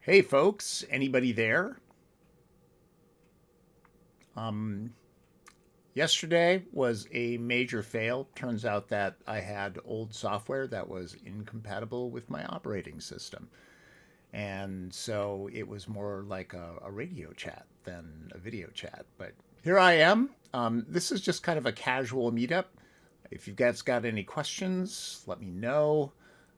Hey folks, anybody there? Um, Yesterday was a major fail. Turns out that I had old software that was incompatible with my operating system. And so it was more like a radio chat than a video chat. But here I am. This is just kind of a casual meetup. If you guys got any questions, let me know.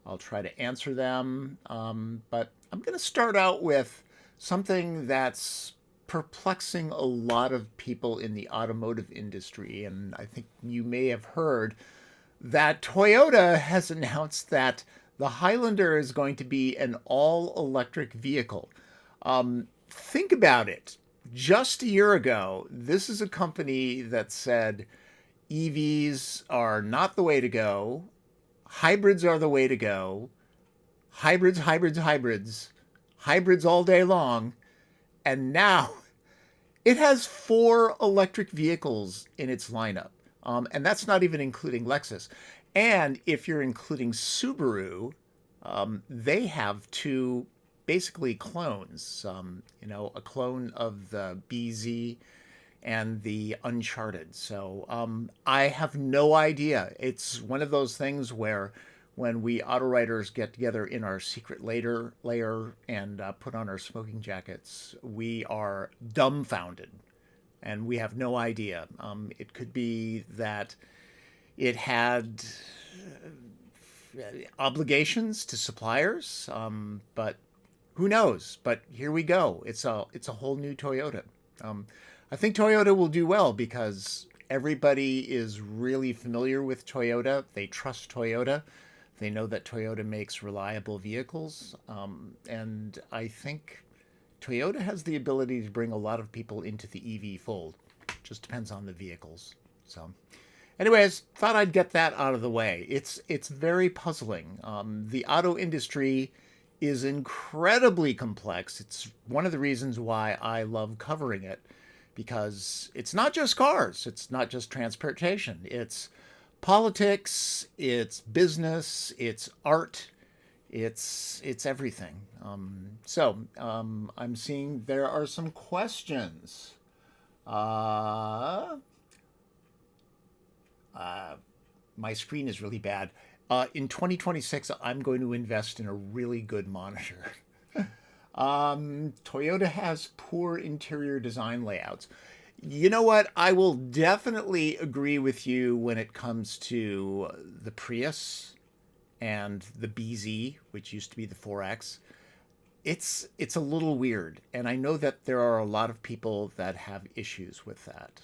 I'll try to answer them. But I'm going to start out with something that's perplexing a lot of people in the automotive industry. And I think you may have heard that Toyota has announced that the Highlander is going to be an all electric vehicle. Think about it. Just a year ago, this is a company that said EVs are not the way to go, hybrids are the way to go, hybrids, hybrids, hybrids, hybrids all day long. And now it has four electric vehicles in its lineup. And that's not even including Lexus. And if you're including Subaru, they have two basically clones, a clone of the BZ and the Uncharted. So I have no idea. It's one of those things where when we auto writers get together in our secret layer and put on our smoking jackets, we are dumbfounded and we have no idea. It could be that it had obligations to suppliers, but who knows? But here we go. It's a whole new Toyota. I think Toyota will do well because everybody is really familiar with Toyota. They trust Toyota. They know that Toyota makes reliable vehicles. And I think Toyota has the ability to bring a lot of people into the EV fold. Just depends on the vehicles. So, anyways, thought I'd get that out of the way. It's very puzzling. The auto industry is incredibly complex. It's one of the reasons why I love covering it because it's not just cars, it's not just transportation, it's politics, it's business, it's art, it's everything. I'm seeing there are some questions. Uh, uh, my screen is really bad. In 2026, I'm going to invest in a really good monitor. Toyota has poor interior design layouts. You know what? I will definitely agree with you when it comes to the Prius and the BZ, which used to be the 4X. It's a little weird, and I know that there are a lot of people that have issues with that.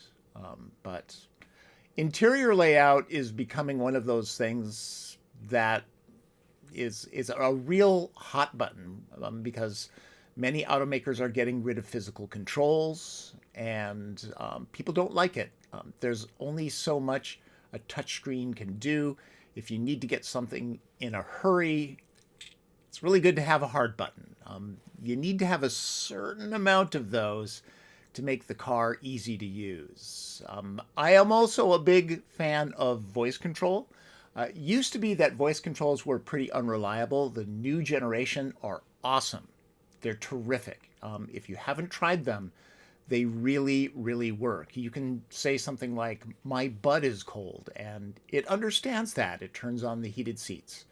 But interior layout is becoming one of those things that is a real hot button because many automakers are getting rid of physical controls, and people don't like it. There's only so much a touchscreen can do. If you need to get something in a hurry, it's really good to have a hard button. You need to have a certain amount of those to make the car easy to use. I am also a big fan of voice control. Used to be that voice controls were pretty unreliable. The new generation are awesome. They're terrific. If you haven't tried them, they really, really work. You can say something like, "My butt is cold," and it understands that. It turns on the heated seats.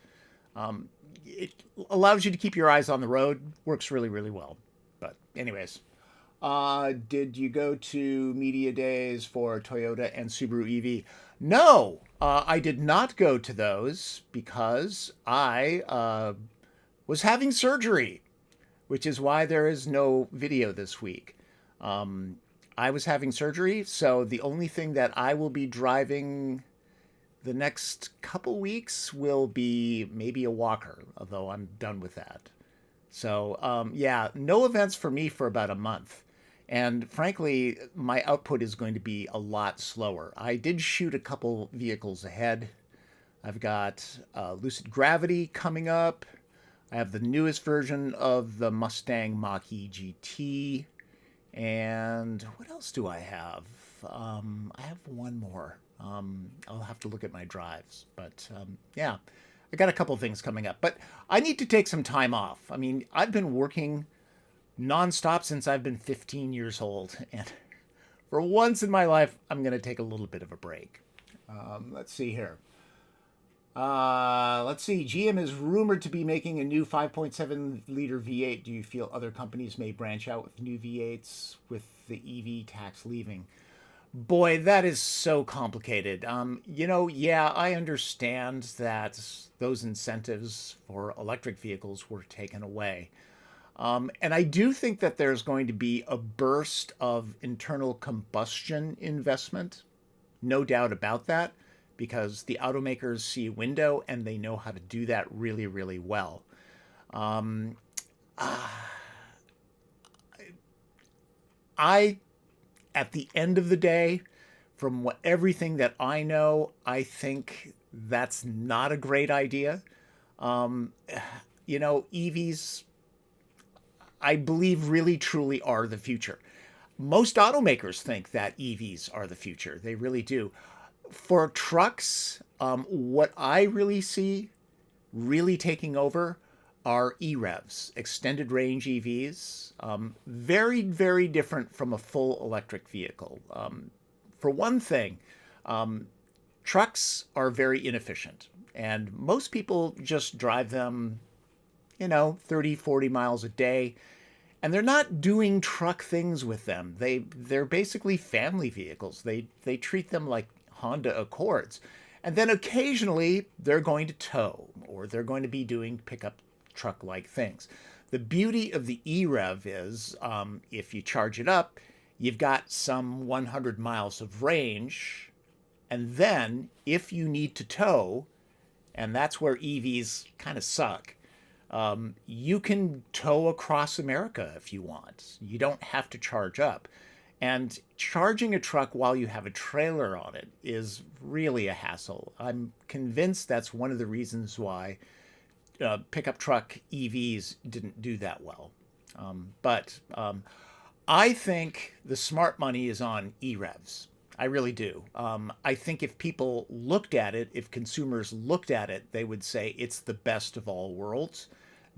It allows you to keep your eyes on the road. Works really, really well. But anyways, did you go to media days for Toyota and Subaru EV? No, I did not go to those because I was having surgery, which is why there is no video this week. I was having surgery, so the only thing that I will be driving the next couple weeks will be maybe a walker, although I'm done with that. So, yeah, no events for me for about a month. And frankly, my output is going to be a lot slower. I did shoot a couple vehicles ahead. I've got Lucid Gravity coming up. I have the newest version of the Mustang Mach-E GT. And what else do I have? I have one more. I'll have to look at my drives. But yeah, I got a couple things coming up. But I need to take some time off. I mean, I've been working nonstop since I've been 15 years old. And for once in my life, I'm going to take a little bit of a break. Let's see here. Let's see. GM is rumored to be making a new 5.7-liter V8. Do you feel other companies may branch out with new V8s with the EV tax leaving? Boy, that is so complicated. Yeah, I understand that those incentives for electric vehicles were taken away. And I do think that there's going to be a burst of internal combustion investment. No doubt about that, because the automakers see a window and they know how to do that really, really well. Um, I, at the end of the day, from everything that I know, I think that's not a great idea. Um, EVs, I believe, really truly are the future. Most automakers think that EVs are the future. They really do. For trucks, what I really see really taking over are EREVs, extended range EVs. Very, very different from a full electric vehicle. For one thing, trucks are very inefficient, and most people just drive them, 30, 40 miles a day. And they're not doing truck things with them. They're basically family vehicles. They treat them like Honda Accords. And then occasionally they're going to tow, or they're going to be doing pickup truck like things. The beauty of the EREV is if you charge it up, you've got some 100 miles of range. And then if you need to tow, and that's where EVs kind of suck, you can tow across America if you want. You don't have to charge up. And charging a truck while you have a trailer on it is really a hassle. I'm convinced that's one of the reasons why pickup truck EVs didn't do that well. But I think the smart money is on EREVs. I really do. I think if people looked at it, if consumers looked at it, they would say it's the best of all worlds.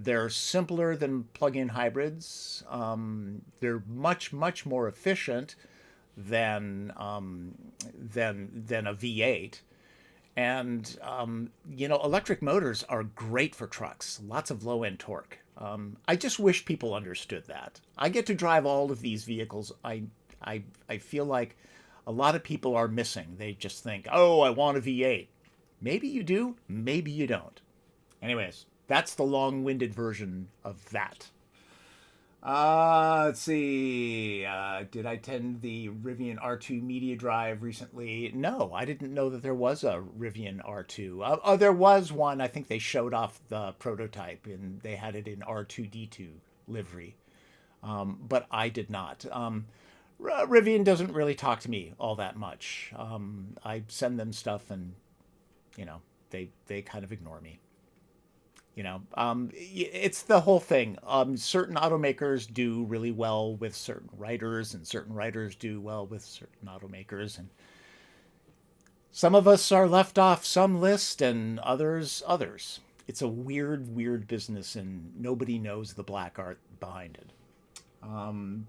They're simpler than plug-in hybrids. They're much, much more efficient than a V8. And electric motors are great for trucks. Lots of low-end torque. I just wish people understood that. I get to drive all of these vehicles. I feel like a lot of people are missing. They just think, oh, I want a V8. Maybe you do, maybe you don't. Anyways, that's the long-winded version of that. Let's see. Did I attend the Rivian R2 media drive recently? No, I didn't know that there was a Rivian R2. There was one. I think they showed off the prototype and they had it in R2D2 livery. But I did not. Rivian doesn't really talk to me all that much. I send them stuff and, they kind of ignore me. It's the whole thing. Certain automakers do really well with certain writers, and certain writers do well with certain automakers. And some of us are left off some list and others. It's a weird, weird business, and nobody knows the black art behind it.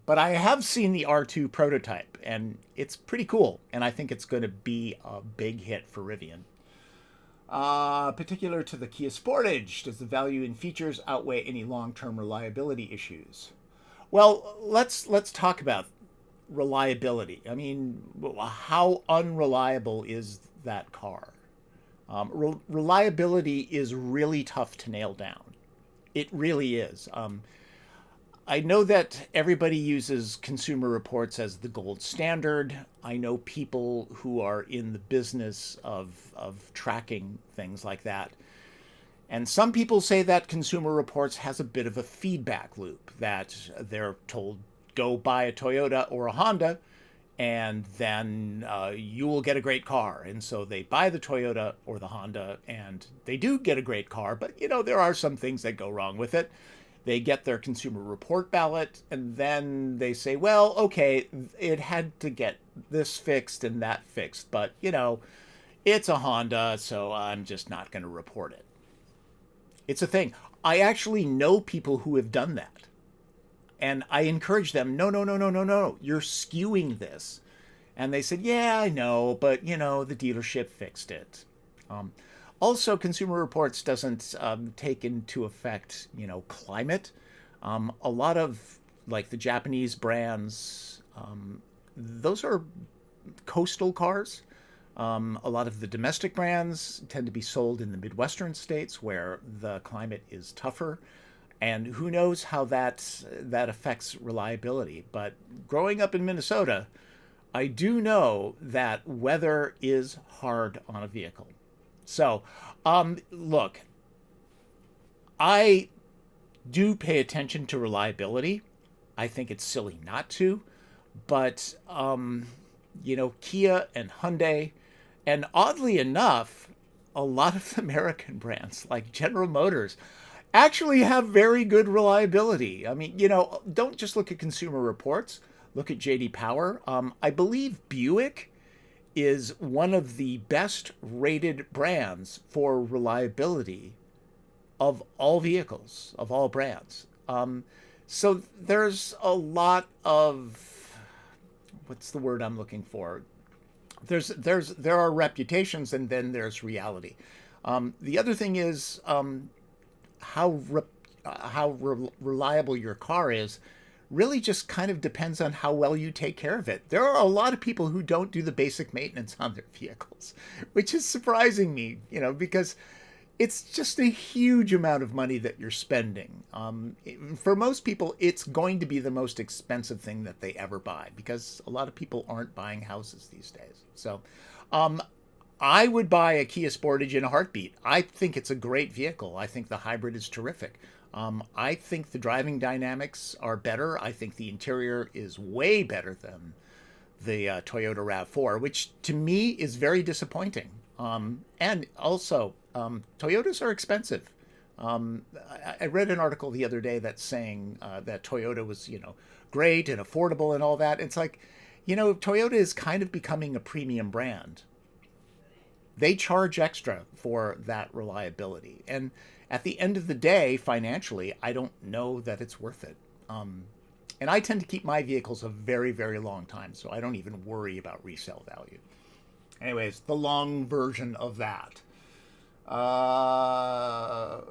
But I have seen the R2 prototype, and it's pretty cool. And I think it's going to be a big hit for Rivian. Particular to the Kia Sportage, does the value in features outweigh any long-term reliability issues? Well, let's talk about reliability. I mean, how unreliable is that car? Reliability is really tough to nail down. It really is. I know that everybody uses Consumer Reports as the gold standard. I know people who are in the business of tracking things like that. And some people say that Consumer Reports has a bit of a feedback loop, that they're told, go buy a Toyota or a Honda, and then you will get a great car. And so they buy the Toyota or the Honda, and they do get a great car, but there are some things that go wrong with it. They get their Consumer Report ballot, and then they say, well, okay, it had to get this fixed and that fixed, but, it's a Honda, so I'm just not going to report it. It's a thing. I actually know people who have done that. And I encouraged them, no, no, no, no, no, no, you're skewing this. And they said, yeah, I know, but the dealership fixed it. Um, Also, Consumer Reports doesn't take into effect, climate. A lot of like the Japanese brands, those are coastal cars. A lot of the domestic brands tend to be sold in the Midwestern states where the climate is tougher. And who knows how that affects reliability. But growing up in Minnesota, I do know that weather is hard on a vehicle. So, look, I do pay attention to reliability. I think it's silly not to, but Kia and Hyundai, and oddly enough, a lot of American brands like General Motors actually have very good reliability. I mean, don't just look at Consumer Reports. Look at JD Power. I believe Buick is one of the best rated brands for reliability of all vehicles, of all brands. So there's a lot of, what's the word I'm looking for? There are reputations, and then there's reality. The other thing is how re- reliable your car is really just kind of depends on how well you take care of it. There are a lot of people who don't do the basic maintenance on their vehicles, which is surprising me, because it's just a huge amount of money that you're spending. For most people, it's going to be the most expensive thing that they ever buy because a lot of people aren't buying houses these days. So I would buy a Kia Sportage in a heartbeat. I think it's a great vehicle. I think the hybrid is terrific. I think the driving dynamics are better. I think the interior is way better than the Toyota RAV4, which to me is very disappointing. And also, Toyotas are expensive. I read an article the other day that's saying that Toyota was, great and affordable and all that. It's like, Toyota is kind of becoming a premium brand. They charge extra for that reliability. And at the end of the day, financially, I don't know that it's worth it. And I tend to keep my vehicles a very, very long time, so I don't even worry about resale value. Anyways, the long version of that. Uh,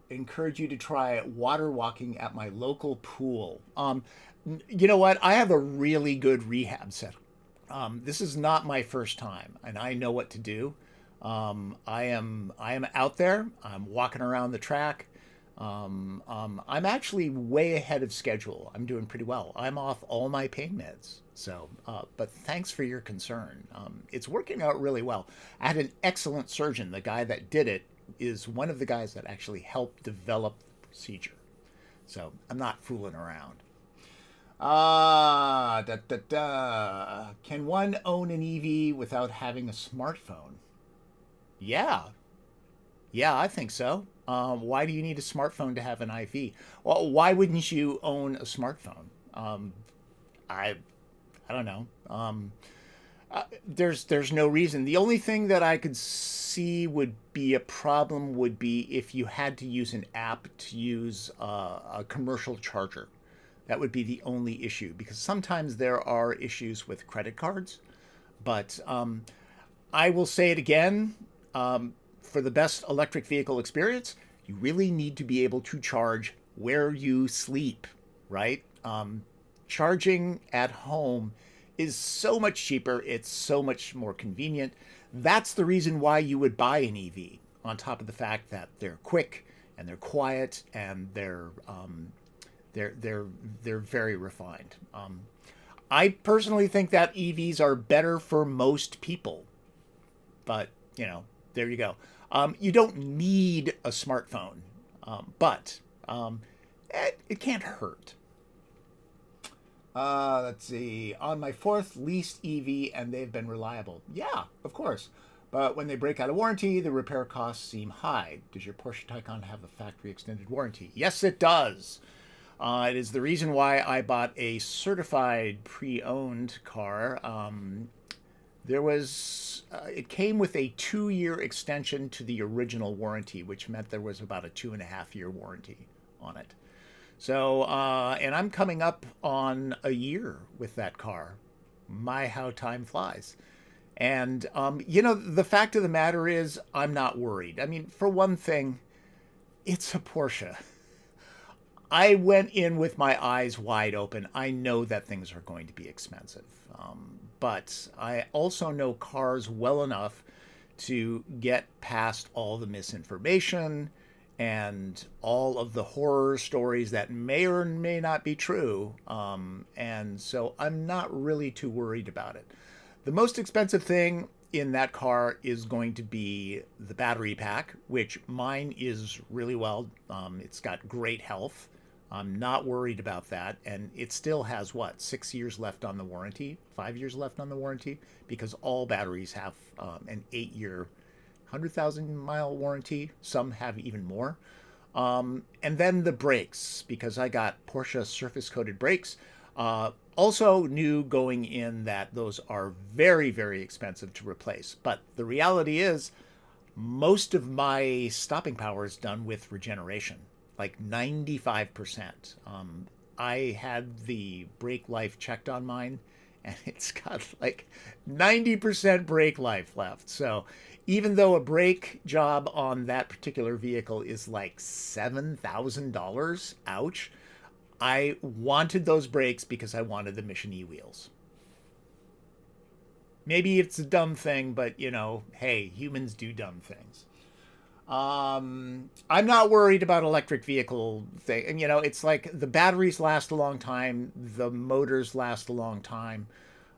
Encourage you to try water walking at my local pool. You know what? I have a really good rehab set. This is not my first time, and I know what to do. I am out there. I'm walking around the track. I'm actually way ahead of schedule. I'm doing pretty well. I'm off all my pain meds. So, but thanks for your concern. It's working out really well. I had an excellent surgeon. The guy that did it is one of the guys that actually helped develop the procedure. So I'm not fooling around. Da, da, da. Can one own an EV without having a smartphone? Yeah, yeah, I think so. Why do you need a smartphone to have an IV? Well, why wouldn't you own a smartphone? I I don't know. There's no reason. The only thing that I could see would be a problem would be if you had to use an app to use a commercial charger. That would be the only issue because sometimes there are issues with credit cards. But I will say it again. For the best electric vehicle experience, you really need to be able to charge where you sleep, right? Charging at home is so much cheaper. It's so much more convenient. That's the reason why you would buy an EV, on top of the fact that they're quick and they're quiet and they're very refined. I personally think that EVs are better for most people, but there you go. You don't need a smartphone, but it can't hurt. Let's see. On my fourth leased EV, and they've been reliable. Yeah, of course. But when they break out of warranty, the repair costs seem high. Does your Porsche Taycan have a factory extended warranty? Yes, it does. It is the reason why I bought a certified pre-owned car. It came with a 2-year extension to the original warranty, which meant there was about a 2.5-year warranty on it. So, and I'm coming up on a year with that car. My, how time flies. And, the fact of the matter is, I'm not worried. I mean, for one thing, it's a Porsche. I went in with my eyes wide open. I know that things are going to be expensive. But I also know cars well enough to get past all the misinformation and all of the horror stories that may or may not be true. And so I'm not really too worried about it. The most expensive thing in that car is going to be the battery pack, which mine is really well. It's got great health. I'm not worried about that. And it still has what, 6 years left on the warranty, 5 years left on the warranty, because all batteries have an 8-year, 100,000 mile warranty. Some have even more. And then the brakes, because I got Porsche surface coated brakes. Also knew going in that those are very, very expensive to replace. But the reality is, most of my stopping power is done with regeneration, like 95%. I had the brake life checked on mine, and it's got like 90% brake life left. So even though a brake job on that particular vehicle is like $7,000, ouch, I wanted those brakes because I wanted the Mission E wheels. Maybe it's a dumb thing, but hey, humans do dumb things. I'm not worried about electric vehicle thing. And it's like the batteries last a long time, the motors last a long time.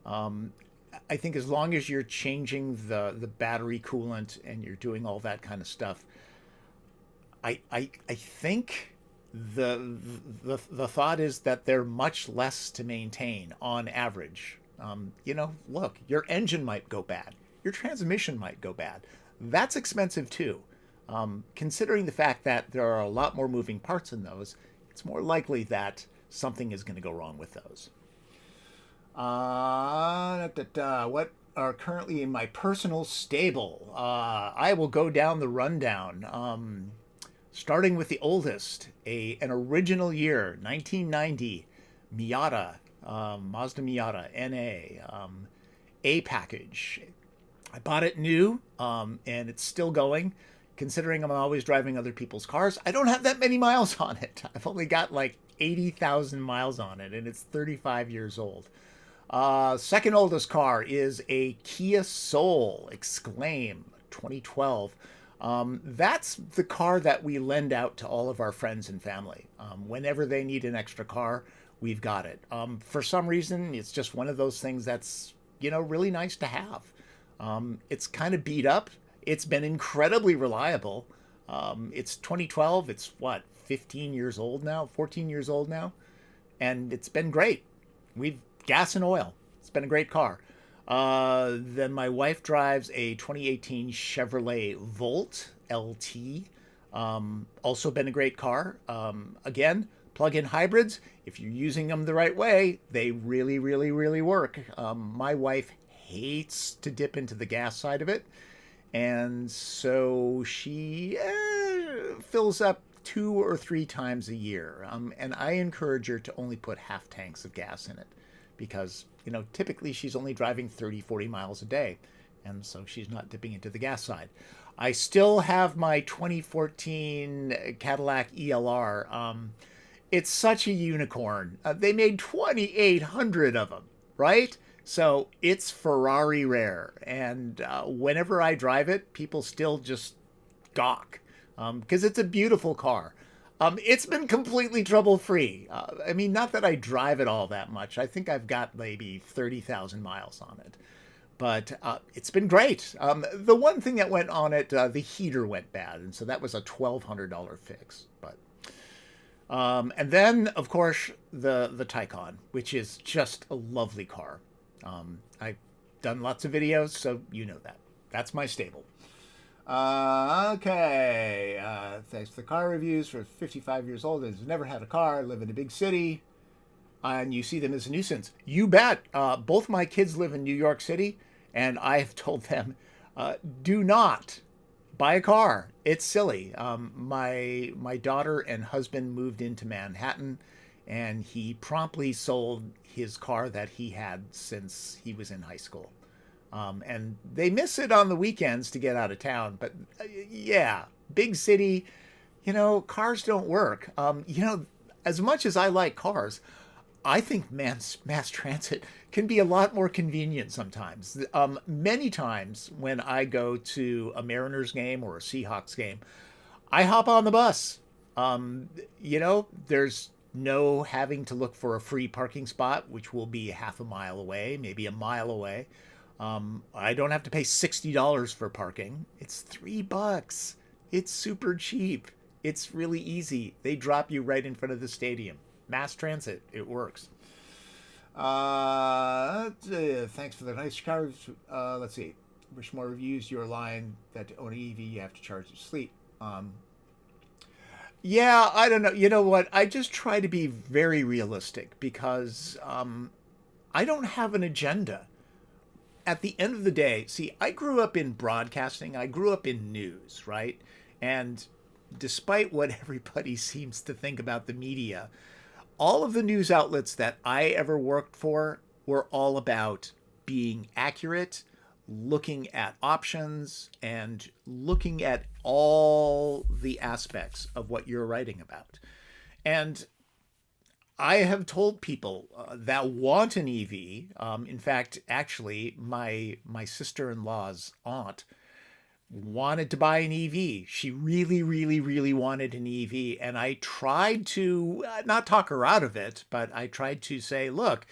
Um, I think as long as you're changing the battery coolant and you're doing all that kind of stuff, I think the thought is that they're much less to maintain on average. Look, your engine might go bad, your transmission might go bad. That's expensive too. Considering the fact that there are a lot more moving parts in those, it's more likely that something is going to go wrong with those. What are currently in my personal stable? I will go down the rundown. Starting with the oldest, an original year, 1990, Miata, Mazda Miata NA, A package. I bought it new, and it's still going. Considering I'm always driving other people's cars, I don't have that many miles on it. I've only got like 80,000 miles on it, and it's 35 years old. Second oldest car is a Kia Soul Exclaim 2012. That's the car that we lend out to all of our friends and family. Whenever they need an extra car, we've got it. For some reason, it's just one of those things that's, really nice to have. It's kind of beat up. It's been incredibly reliable. It's 2012. It's what, 15 years old now, 14 years old now. And it's been great. We've gas and oil. It's been a great car. Then my wife drives a 2018 Chevrolet Volt LT. Also been a great car. Again, plug-in hybrids. If you're using them the right way, they really, really, really work. My wife hates to dip into the gas side of it. And so she fills up 2 or 3 times a year. And I encourage her to only put half tanks of gas in it because, typically she's only driving 30, 40 miles a day. And so she's not dipping into the gas side. I still have my 2014 Cadillac ELR. It's such a unicorn. They made 2,800 of them, right? So it's Ferrari rare. And whenever I drive it, people still just gawk because it's a beautiful car. It's been completely trouble-free. I mean, not that I drive it all that much. I think I've got maybe 30,000 miles on it. But it's been great. The one thing that went on it, the heater went bad. And so that was a $1,200 fix. But and then, of course, the Taycan, which is just a lovely car. I've done lots of videos, so you know that. That's my stable. Okay. Thanks for the car reviews. For 55 years old, has never had a car, live in a big city, and you see them as a nuisance. You bet. Both my kids live in New York City, and I have told them, do not Buy a car. It's silly. My daughter and husband moved into Manhattan, and he promptly sold his car that he had since he was in high school. And they miss it on the weekends to get out of town. But yeah, big city, cars don't work. As much as I like cars, I think mass transit can be a lot more convenient sometimes. Many times when I go to a Mariners game or a Seahawks game, I hop on the bus. There's no having to look for a free parking spot, which will be half a mile away, maybe a mile away. I don't have to pay $60 for parking. It's $3. It's super cheap. It's really easy. They drop you right in front of the stadium. Mass transit, it works. Thanks for the nice cars. Let's see. Wish more reviews. Your line that to own an EV, you have to charge your fleet. Yeah, I don't know. You know what? I just try to be very realistic because I don't have an agenda. At the end of the day, see, I grew up in broadcasting. I grew up in news, right? And despite what everybody seems to think about the media, all of the news outlets that I ever worked for were all about being accurate, looking at options, and looking at all the aspects of what you're writing about. And I have told people that want an EV. In fact, actually, my sister-in-law's aunt wanted to buy an EV. She really, really, really wanted an EV. And I tried to not talk her out of it, but I tried to say, look,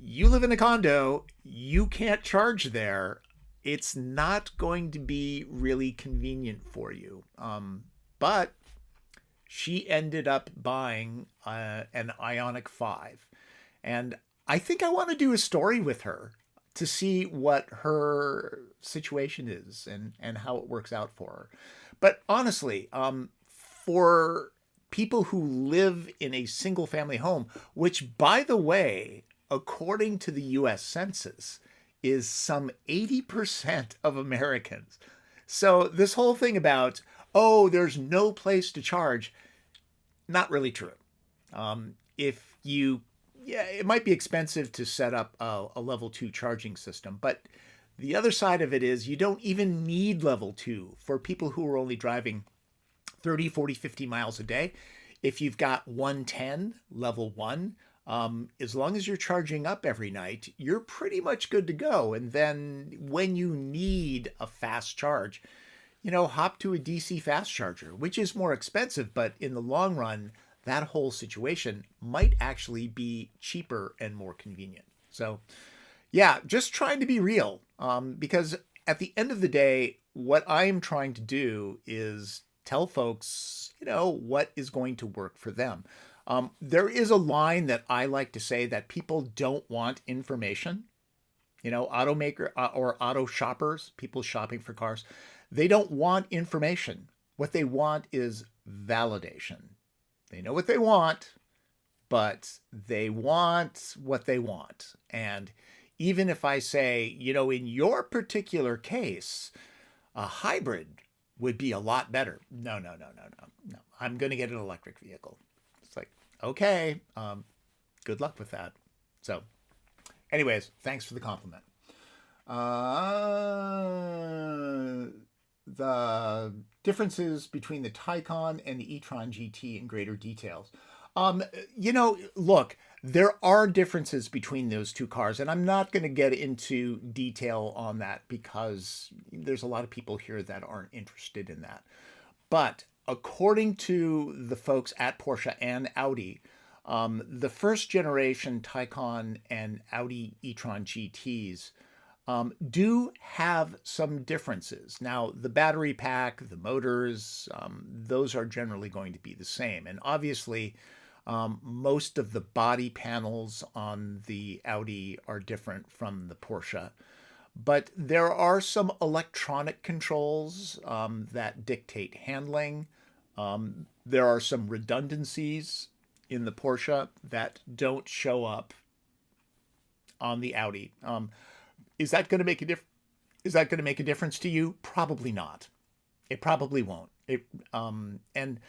you live in a condo, you can't charge there. It's not going to be really convenient for you. But she ended up buying an Ioniq 5. And I think I want to do a story with her to see what her situation is and how it works out for her. But honestly, for people who live in a single family home, which, by the way, according to the US Census, is some 80% of Americans. So this whole thing about, oh, there's no place to charge, not really true. If you, yeah, it might be expensive to set up a level 2 charging system, but the other side of it is you don't even need level 2 for people who are only driving 30, 40, 50 miles a day. If you've got 110 level 1, as long as you're charging up every night, you're pretty much good to go. And then when you need a fast charge, hop to a DC fast charger, which is more expensive, but in the long run, that whole situation might actually be cheaper and more convenient. So, yeah, just trying to be real, because at the end of the day, what I am trying to do is tell folks, what is going to work for them. There is a line that I like to say that people don't want information. Automaker or auto shoppers, people shopping for cars, they don't want information. What they want is validation. They know what they want, but they want what they want. And even if I say, in your particular case, a hybrid would be a lot better. No. I'm going to get an electric vehicle. It's like, okay, good luck with that. So anyways, thanks for the compliment. The differences between the Taycan and the e-tron GT in greater details. Look, there are differences between those two cars, and I'm not going to get into detail on that because there's a lot of people here that aren't interested in that. But according to the folks at Porsche and Audi, the first generation Taycan and Audi e-tron GTs do have some differences. Now, the battery pack, the motors, those are generally going to be the same. And obviously, most of the body panels on the Audi are different from the Porsche. But there are some electronic controls that dictate handling. There are some redundancies in the Porsche that don't show up on the Audi. Is that going to make a difference to you? Probably not. It probably won't. And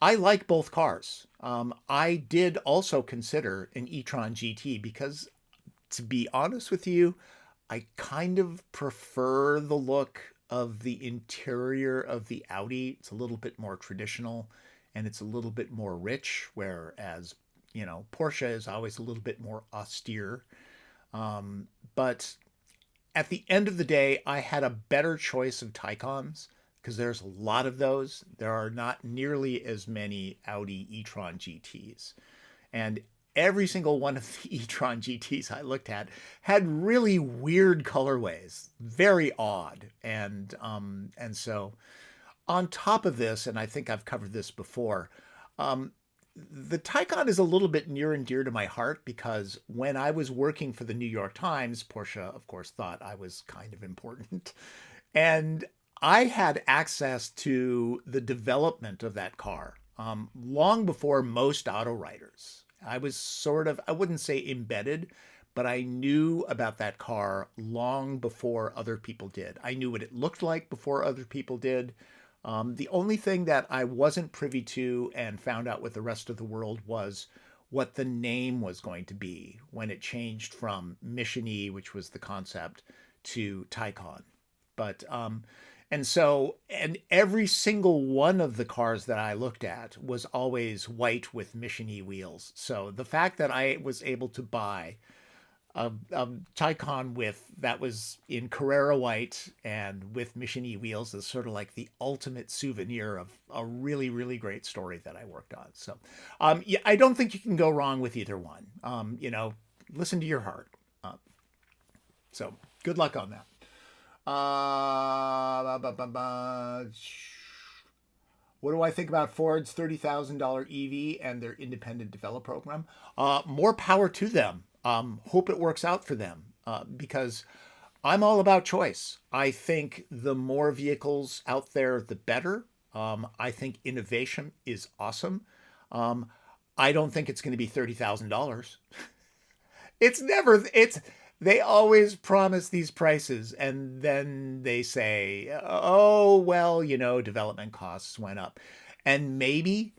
I like both cars. I did also consider an e-tron GT because, to be honest with you, I kind of prefer the look of the interior of the Audi. It's a little bit more traditional and it's a little bit more rich, whereas, Porsche is always a little bit more austere. But at the end of the day, I had a better choice of Taycans because there's a lot of those. There are not nearly as many Audi e-tron GTs. And every single one of the e-tron GTs I looked at had really weird colorways, very odd. And so on top of this, and I think I've covered this before, um, the Taycan is a little bit near and dear to my heart because when I was working for the New York Times, Porsche, of course, thought I was kind of important. And I had access to the development of that car long before most auto writers. I was sort of, I wouldn't say embedded, but I knew about that car long before other people did. I knew what it looked like before other people did. The only thing that I wasn't privy to and found out with the rest of the world was what the name was going to be when it changed from Mission E, which was the concept, to Taycan. But and every single one of the cars that I looked at was always white with Mission E wheels. So the fact that I was able to buy a Taycan with that was in Carrera white and with Mission E wheels is sort of like the ultimate souvenir of a really, really great story that I worked on. So, yeah, I don't think you can go wrong with either one. Listen to your heart. Uh, so good luck on that. What do I think about Ford's $30,000 EV and their independent develop program? More power to them. Hope it works out for them because I'm all about choice. I think the more vehicles out there, the better. I think innovation is awesome. Um, I don't think it's going to be $30,000. It's they always promise these prices and then they say, oh, well, development costs went up. And maybe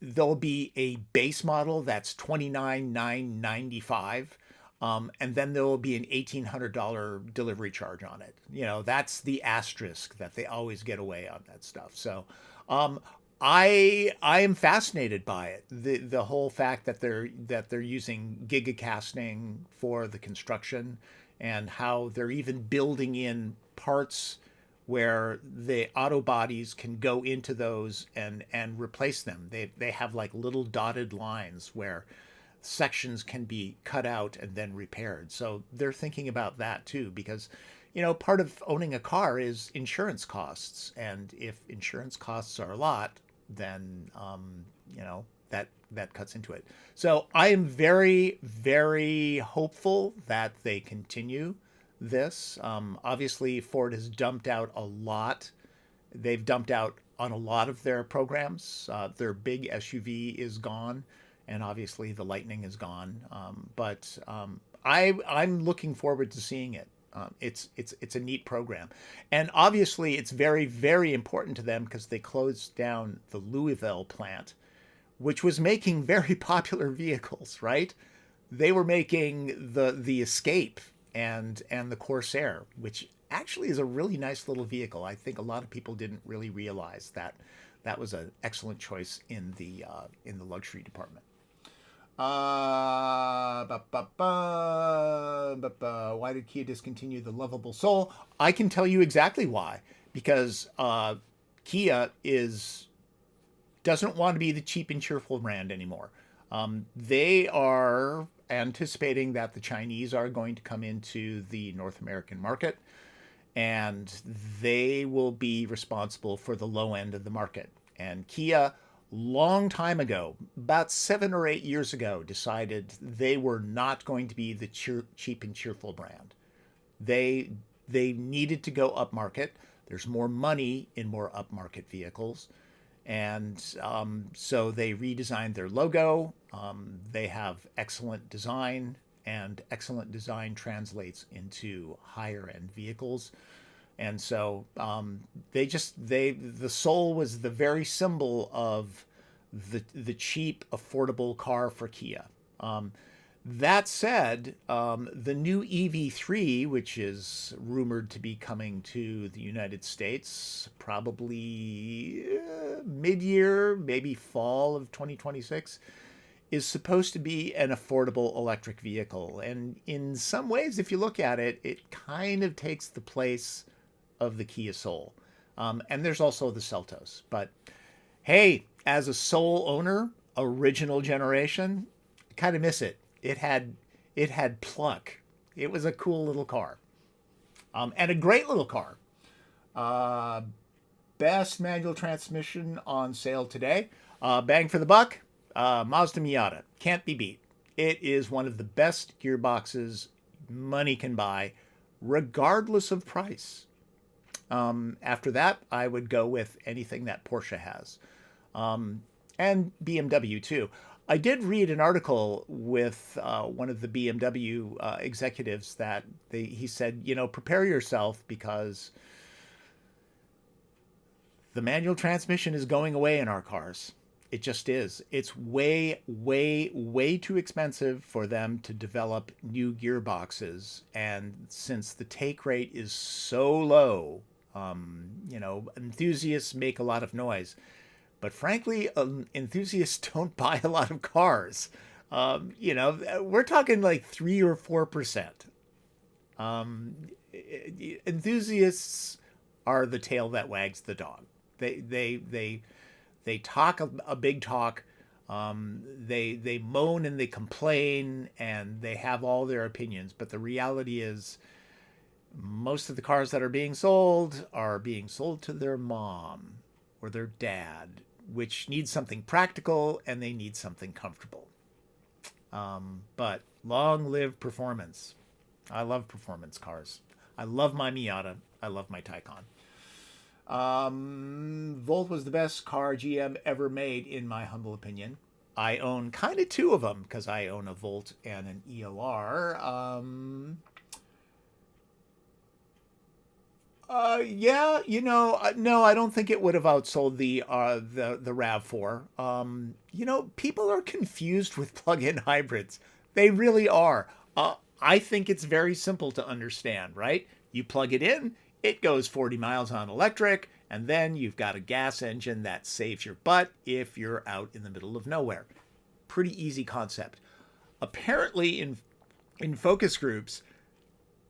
there'll be a base model that's 29,995, and then there will be an $1,800 delivery charge on it. That's the asterisk that they always get away on that stuff. So um, I am fascinated by it. The whole fact that they're using gigacasting for the construction and how they're even building in parts where the auto bodies can go into those and replace them. They have like little dotted lines where sections can be cut out and then repaired. So they're thinking about that too, because part of owning a car is insurance costs, and if insurance costs are a lot, then that cuts into it. So I am very, very hopeful that they continue this. Obviously, Ford has dumped out a lot. They've dumped out on a lot of their programs. Their big SUV is gone, and obviously the Lightning is gone. I'm looking forward to seeing it. It's a neat program, and obviously it's very, very important to them because they closed down the Louisville plant, which was making very popular vehicles. Right? They were making the Escape and the Corsair, which actually is a really nice little vehicle. I think a lot of people didn't really realize that that was an excellent choice in the luxury department. Why did Kia discontinue the Lovable Soul? I can tell you exactly why. Because Kia doesn't want to be the cheap and cheerful brand anymore. They are anticipating that the Chinese are going to come into the North American market, and they will be responsible for the low end of the market. And Kia, long time ago, about 7 or 8 years ago, decided they were not going to be the cheap and cheerful brand. They they needed to go upmarket. There's more money in more upmarket vehicles. And so they redesigned their logo. They have excellent design, and excellent design translates into higher end vehicles. And so the Soul was the very symbol of the cheap, affordable car for Kia. Um, that said, the new EV3, which is rumored to be coming to the United States probably mid-year, maybe fall of 2026, is supposed to be an affordable electric vehicle. And in some ways, if you look at it, it kind of takes the place of the Kia Soul. And there's also the Seltos. But hey, as a Soul owner, original generation, kind of miss it. It had pluck. It was a cool little car, and a great little car. Uh, Best manual transmission on sale today. Bang for the buck. Mazda Miata can't be beat. It is one of the best gearboxes money can buy, regardless of price. After that, I would go with anything that Porsche has, and BMW too. I did read an article with one of the BMW executives that he said, prepare yourself because the manual transmission is going away in our cars. It just is. It's way, way, way too expensive for them to develop new gearboxes. And since the take rate is so low, enthusiasts make a lot of noise. But frankly, enthusiasts don't buy a lot of cars. We're talking like 3 or 4%. Enthusiasts are the tail that wags the dog. They talk a big talk. They moan and they complain and they have all their opinions. But the reality is, most of the cars that are being sold to their mom or their dad, which needs something practical and they need something comfortable. But long live performance. I love performance cars. I love my Miata. I love my Taycan. Volt was the best car GM ever made, in my humble opinion. I own kind of two of them because I own a Volt and an ELR. Yeah, no, I don't think it would have outsold the RAV4. People are confused with plug-in hybrids. They really are. I think it's very simple to understand, right? You plug it in, it goes 40 miles on electric, and then you've got a gas engine that saves your butt if you're out in the middle of nowhere. Pretty easy concept. Apparently, in focus groups,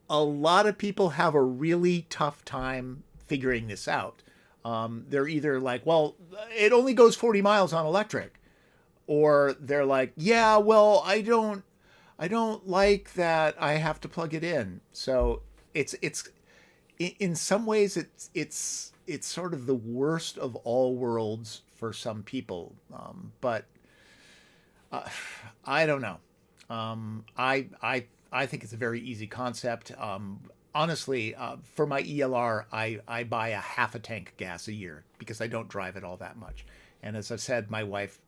a lot of people have a really tough time figuring this out. They're either like, well, it only goes 40 miles on electric. Or they're like, yeah, well, I don't like that I have to plug it in. So it's in some ways it's sort of the worst of all worlds for some people. But I don't know. I think it's a very easy concept. Honestly, for my ELR, I buy a half a tank gas a year because I don't drive it all that much. And as I said, my wife,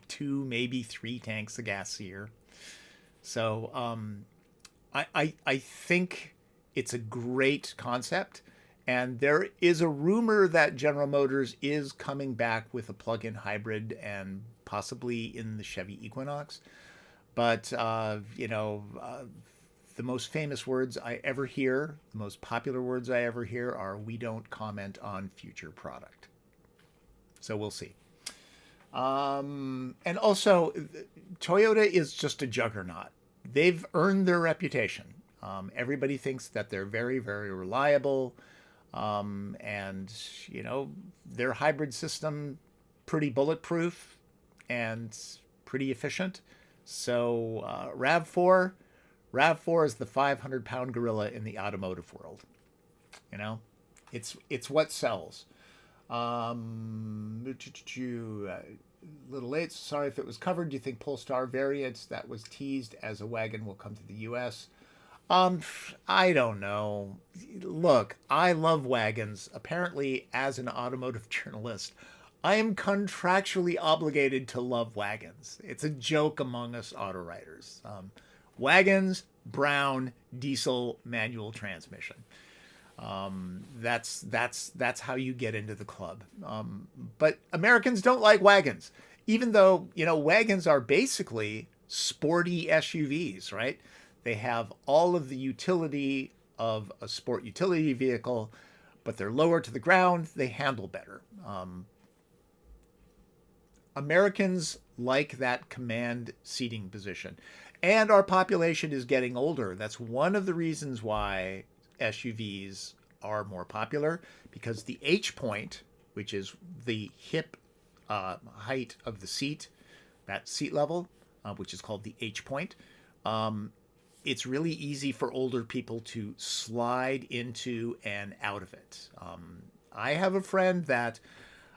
2, maybe 3 tanks of gas a year. So I think it's a great concept. And there is a rumor that General Motors is coming back with a plug-in hybrid and possibly in the Chevy Equinox. But, the most famous words I ever hear, the most popular words I ever hear are, we don't comment on future product. So we'll see. And also, Toyota is just a juggernaut. They've earned their reputation. Everybody thinks that they're very, very reliable. And, their hybrid system, pretty bulletproof and pretty efficient. So RAV4 is the 500-pound gorilla in the automotive world. It's what sells. A little late. Sorry if it was covered. Do you think Polestar variants that was teased as a wagon will come to the U.S.? I don't know. Look, I love wagons. Apparently, as an automotive journalist, I am contractually obligated to love wagons. It's a joke among us auto writers. Wagons, brown, diesel, manual transmission. That's how you get into the club. But Americans don't like wagons, even though wagons are basically sporty SUVs, right? They have all of the utility of a sport utility vehicle, but they're lower to the ground. They handle better. Americans like that command seating position. And our population is getting older. That's one of the reasons why SUVs are more popular, because the H point, which is the hip height of the seat, that seat level, which is called the H point, it's really easy for older people to slide into and out of it. I have a friend that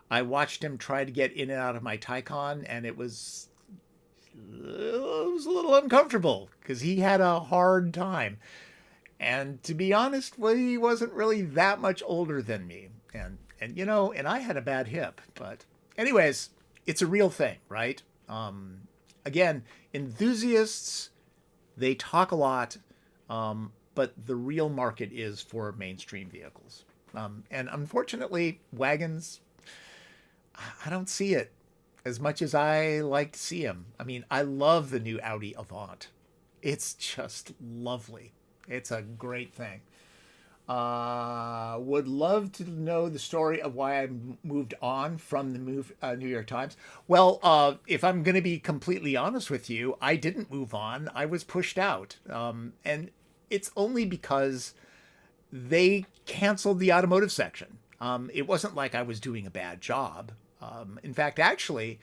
I watched him try to get in and out of my Taycan, and it was a little uncomfortable because he had a hard time. And to be honest, well, he wasn't really that much older than me. And I had a bad hip. But anyways, it's a real thing, right? Again, enthusiasts, they talk a lot, but the real market is for mainstream vehicles. And unfortunately, wagons, I don't see it as much as I like to see them. I mean, I love the new Audi Avant. It's just lovely. It's a great thing. Would love to know the story of why I moved on from the New York Times. Well, if I'm going to be completely honest with you, I didn't move on. I was pushed out. And it's only because they canceled the automotive section. It wasn't like I was doing a bad job. In fact, actually,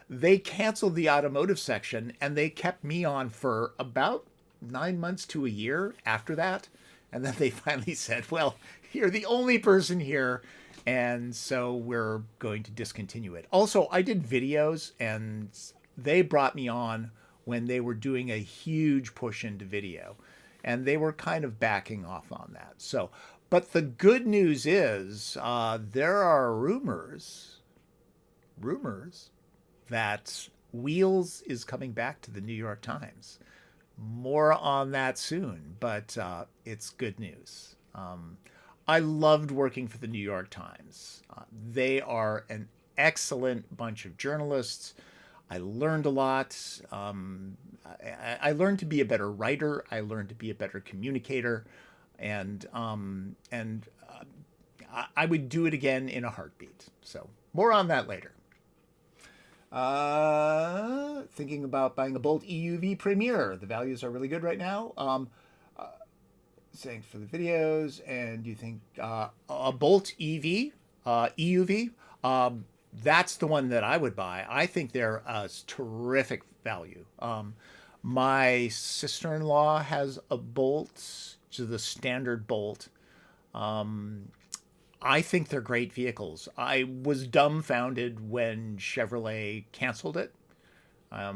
they canceled the automotive section and they kept me on for about 9 months to a year after that. And then they finally said, well, you're the only person here, and so we're going to discontinue it. Also, I did videos, and they brought me on when they were doing a huge push into video. And they were kind of backing off on that. So, but the good news is there are rumors that Wheels is coming back to the New York Times. More on that soon, but it's good news. I loved working for the New York Times. They are an excellent bunch of journalists. I learned a lot. I learned to be a better writer. I learned to be a better communicator, and I would do it again in a heartbeat. So more on that later. Thinking about buying a Bolt EUV Premier. The values are really good right now. Thanks for the videos. And do you think a Bolt EUV? That's the one that I would buy. I think they're a terrific value. My sister-in-law has a Bolt, which is the standard Bolt. I think they're great vehicles. I was dumbfounded when Chevrolet canceled it. I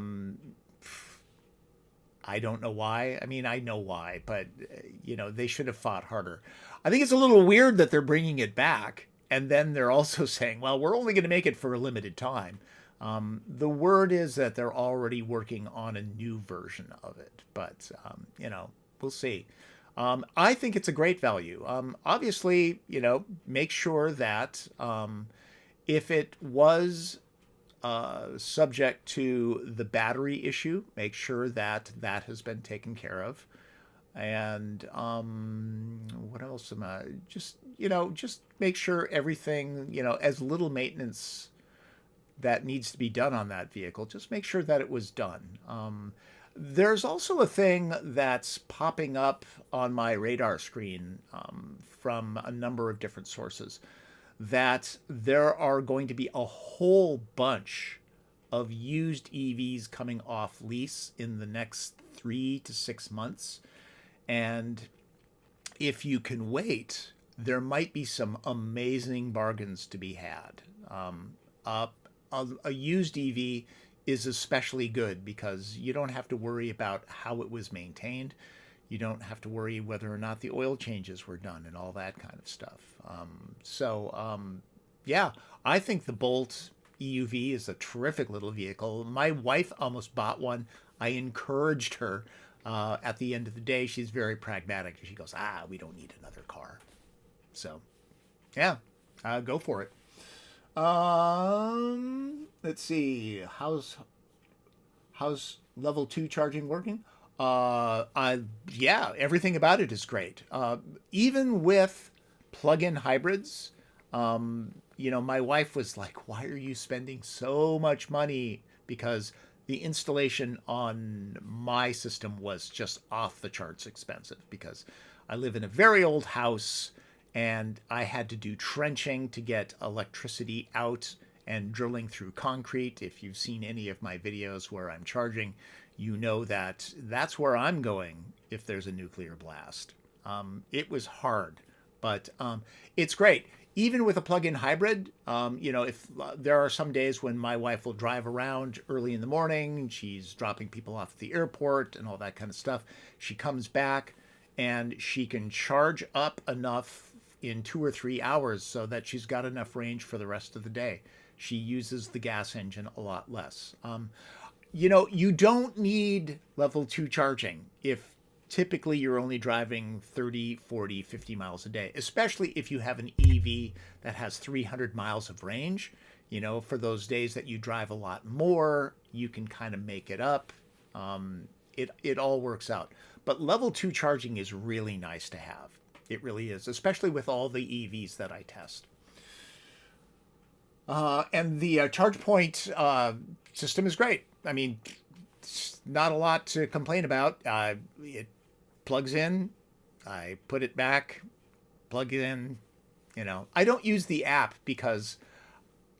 don't know why. I mean, I know why, but they should have fought harder. I think it's a little weird that they're bringing it back, and then they're also saying, well, we're only going to make it for a limited time. The word is that they're already working on a new version of it, but we'll see. I think it's a great value. Obviously, make sure that if it was subject to the battery issue, make sure that that has been taken care of. And what else am I? Just make sure everything, as little maintenance that needs to be done on that vehicle, just make sure that it was done. There's also a thing that's popping up on my radar screen from a number of different sources, that there are going to be a whole bunch of used EVs coming off lease in the next 3 to 6 months. And if you can wait, there might be some amazing bargains to be had. A used EV is especially good because you don't have to worry about how it was maintained. You don't have to worry whether or not the oil changes were done and all that kind of stuff. Yeah, I think the Bolt EUV is a terrific little vehicle. My wife almost bought one. I encouraged her. At the end of the day, she's very pragmatic. She goes, we don't need another car. So yeah, go for it. Let's see. How's level 2 charging working? Yeah, everything about it is great. Even with plug-in hybrids, my wife was like, "Why are you spending so much money?" Because the installation on my system was just off the charts expensive because I live in a very old house and I had to do trenching to get electricity out and drilling through concrete. If you've seen any of my videos where I'm charging, you know that that's where I'm going if there's a nuclear blast. It was hard, but it's great. Even with a plug-in hybrid, if there are some days when my wife will drive around early in the morning, she's dropping people off at the airport and all that kind of stuff. She comes back and she can charge up enough in 2 or 3 hours so that she's got enough range for the rest of the day. She uses the gas engine a lot less. You don't need level 2 charging if typically you're only driving 30, 40, 50 miles a day, especially if you have an EV that has 300 miles of range. For those days that you drive a lot more, you can kind of make it up. It all works out. But level 2 charging is really nice to have. It really is, especially with all the EVs that I test. And the charge point system is great. I mean, not a lot to complain about. It plugs in, I put it back, plug it in. I don't use the app because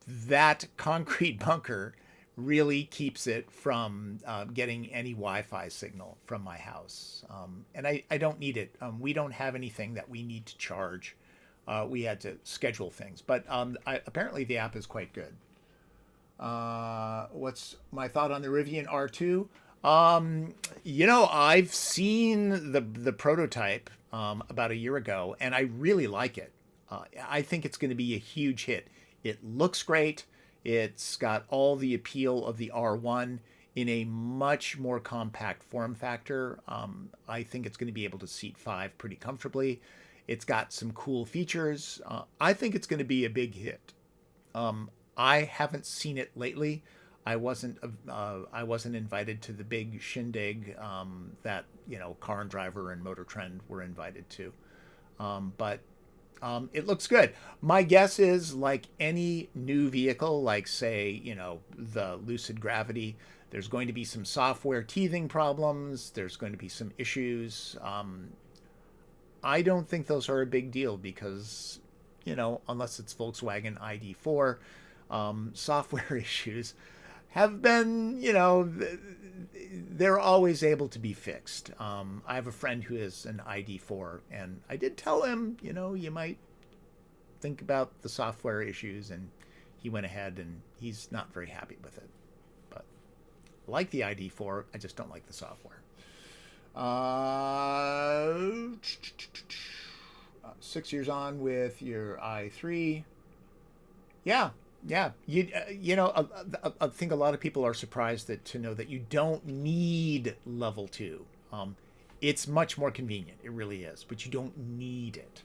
that concrete bunker really keeps it from getting any Wi-Fi signal from my house. And I don't need it. We don't have anything that we need to charge. We had to schedule things, but apparently the app is quite good. What's my thought on the Rivian R2? I've seen the prototype about a year ago, and I really like it. I think it's going to be a huge hit. It looks great. It's got all the appeal of the R1 in a much more compact form factor. I think it's going to be able to seat 5 pretty comfortably. It's got some cool features. I think it's going to be a big hit. I haven't seen it lately. I wasn't invited to the big shindig that Car and Driver and Motor Trend were invited to. But it looks good. My guess is, like any new vehicle, like say the Lucid Gravity, there's going to be some software teething problems. There's going to be some issues. I don't think those are a big deal because unless it's Volkswagen ID4, software issues have been, they're always able to be fixed. I have a friend who is an ID4, and I did tell him, you might think about the software issues, and he went ahead and he's not very happy with it. But I like the ID4, I just don't like the software. 6 years on with your i3. Yeah. I think a lot of people are surprised to know that you don't need level 2. It's much more convenient. It really is, but you don't need it.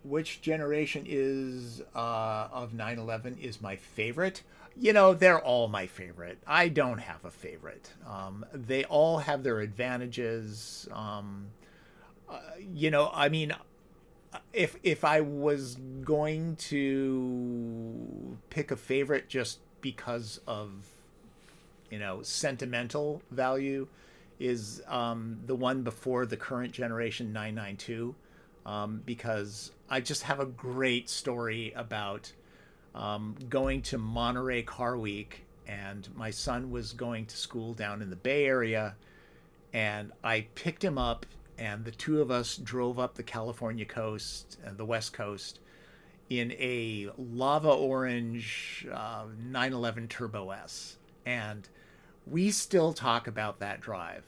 Which generation is of 911 is my favorite? They're all my favorite. I don't have a favorite. They all have their advantages. I mean, if I was going to pick a favorite just because of sentimental value, is the one before the current generation 992, because I just have a great story about going to Monterey Car Week, and my son was going to school down in the Bay Area, and I picked him up, and the two of us drove up the California coast and the West Coast in a lava orange 911 Turbo S. And we still talk about that drive.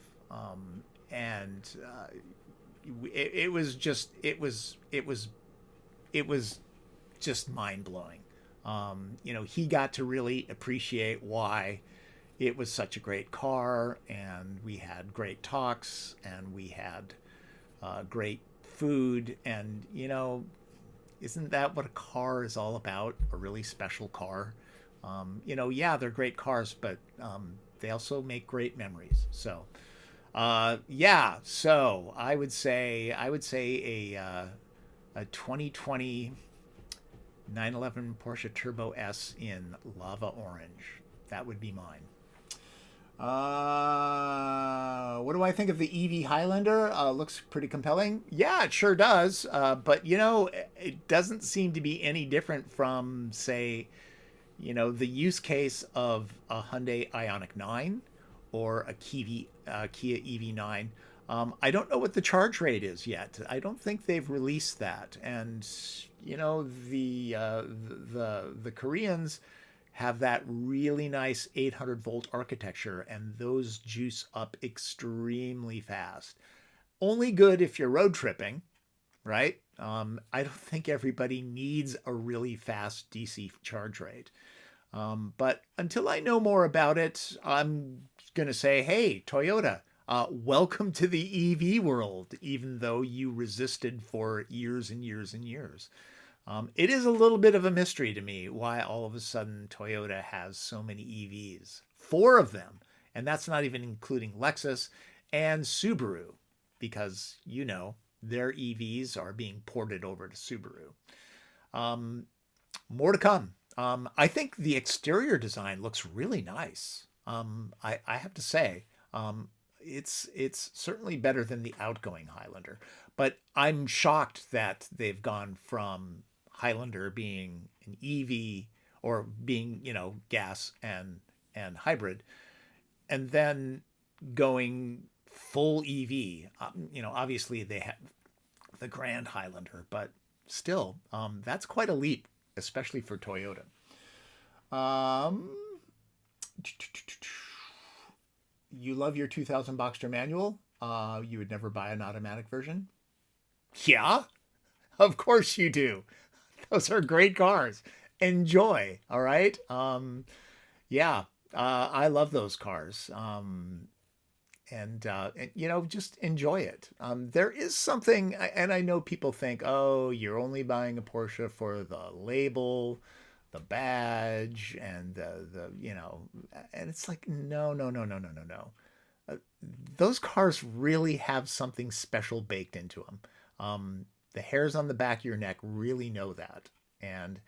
It was just mind blowing. He got to really appreciate why it was such a great car, and we had great talks, and we had great food, and isn't that what a car is all about? A really special car. Yeah, they're great cars, but they also make great memories. So, yeah. So I would say a 2020 911 Porsche Turbo S in lava orange. That would be mine. What do I think of the EV Highlander? Looks pretty compelling. Yeah, it sure does. But it doesn't seem to be any different from, say, the use case of a Hyundai Ioniq 9 or a Kia EV9. I don't know what the charge rate is yet. I don't think they've released that. And the Koreans have that really nice 800-volt architecture, and those juice up extremely fast. Only good if you're road tripping, right? I don't think everybody needs a really fast DC charge rate. But until I know more about it, I'm going to say, hey, Toyota, welcome to the EV world, even though you resisted for years and years and years. It is a little bit of a mystery to me why all of a sudden Toyota has so many EVs. Four of them. And that's not even including Lexus and Subaru, because, their EVs are being ported over to Subaru. More to come. I think the exterior design looks really nice. I have to say, it's certainly better than the outgoing Highlander. But I'm shocked that they've gone from Highlander being an EV or being, gas and hybrid, and then going full EV. Obviously they have the Grand Highlander, but still, that's quite a leap, especially for Toyota. Um, you love your 2000 Boxster manual. You would never buy an automatic version. Yeah, of course you do. Those are great cars. Enjoy. All right. Yeah. I love those cars. And just enjoy it. There is something, and I know people think, oh, you're only buying a Porsche for the label, the badge, and and it's like, no, no, no, no, no, no, no. Uh, those cars really have something special baked into them. The hairs on the back of your neck really know that. And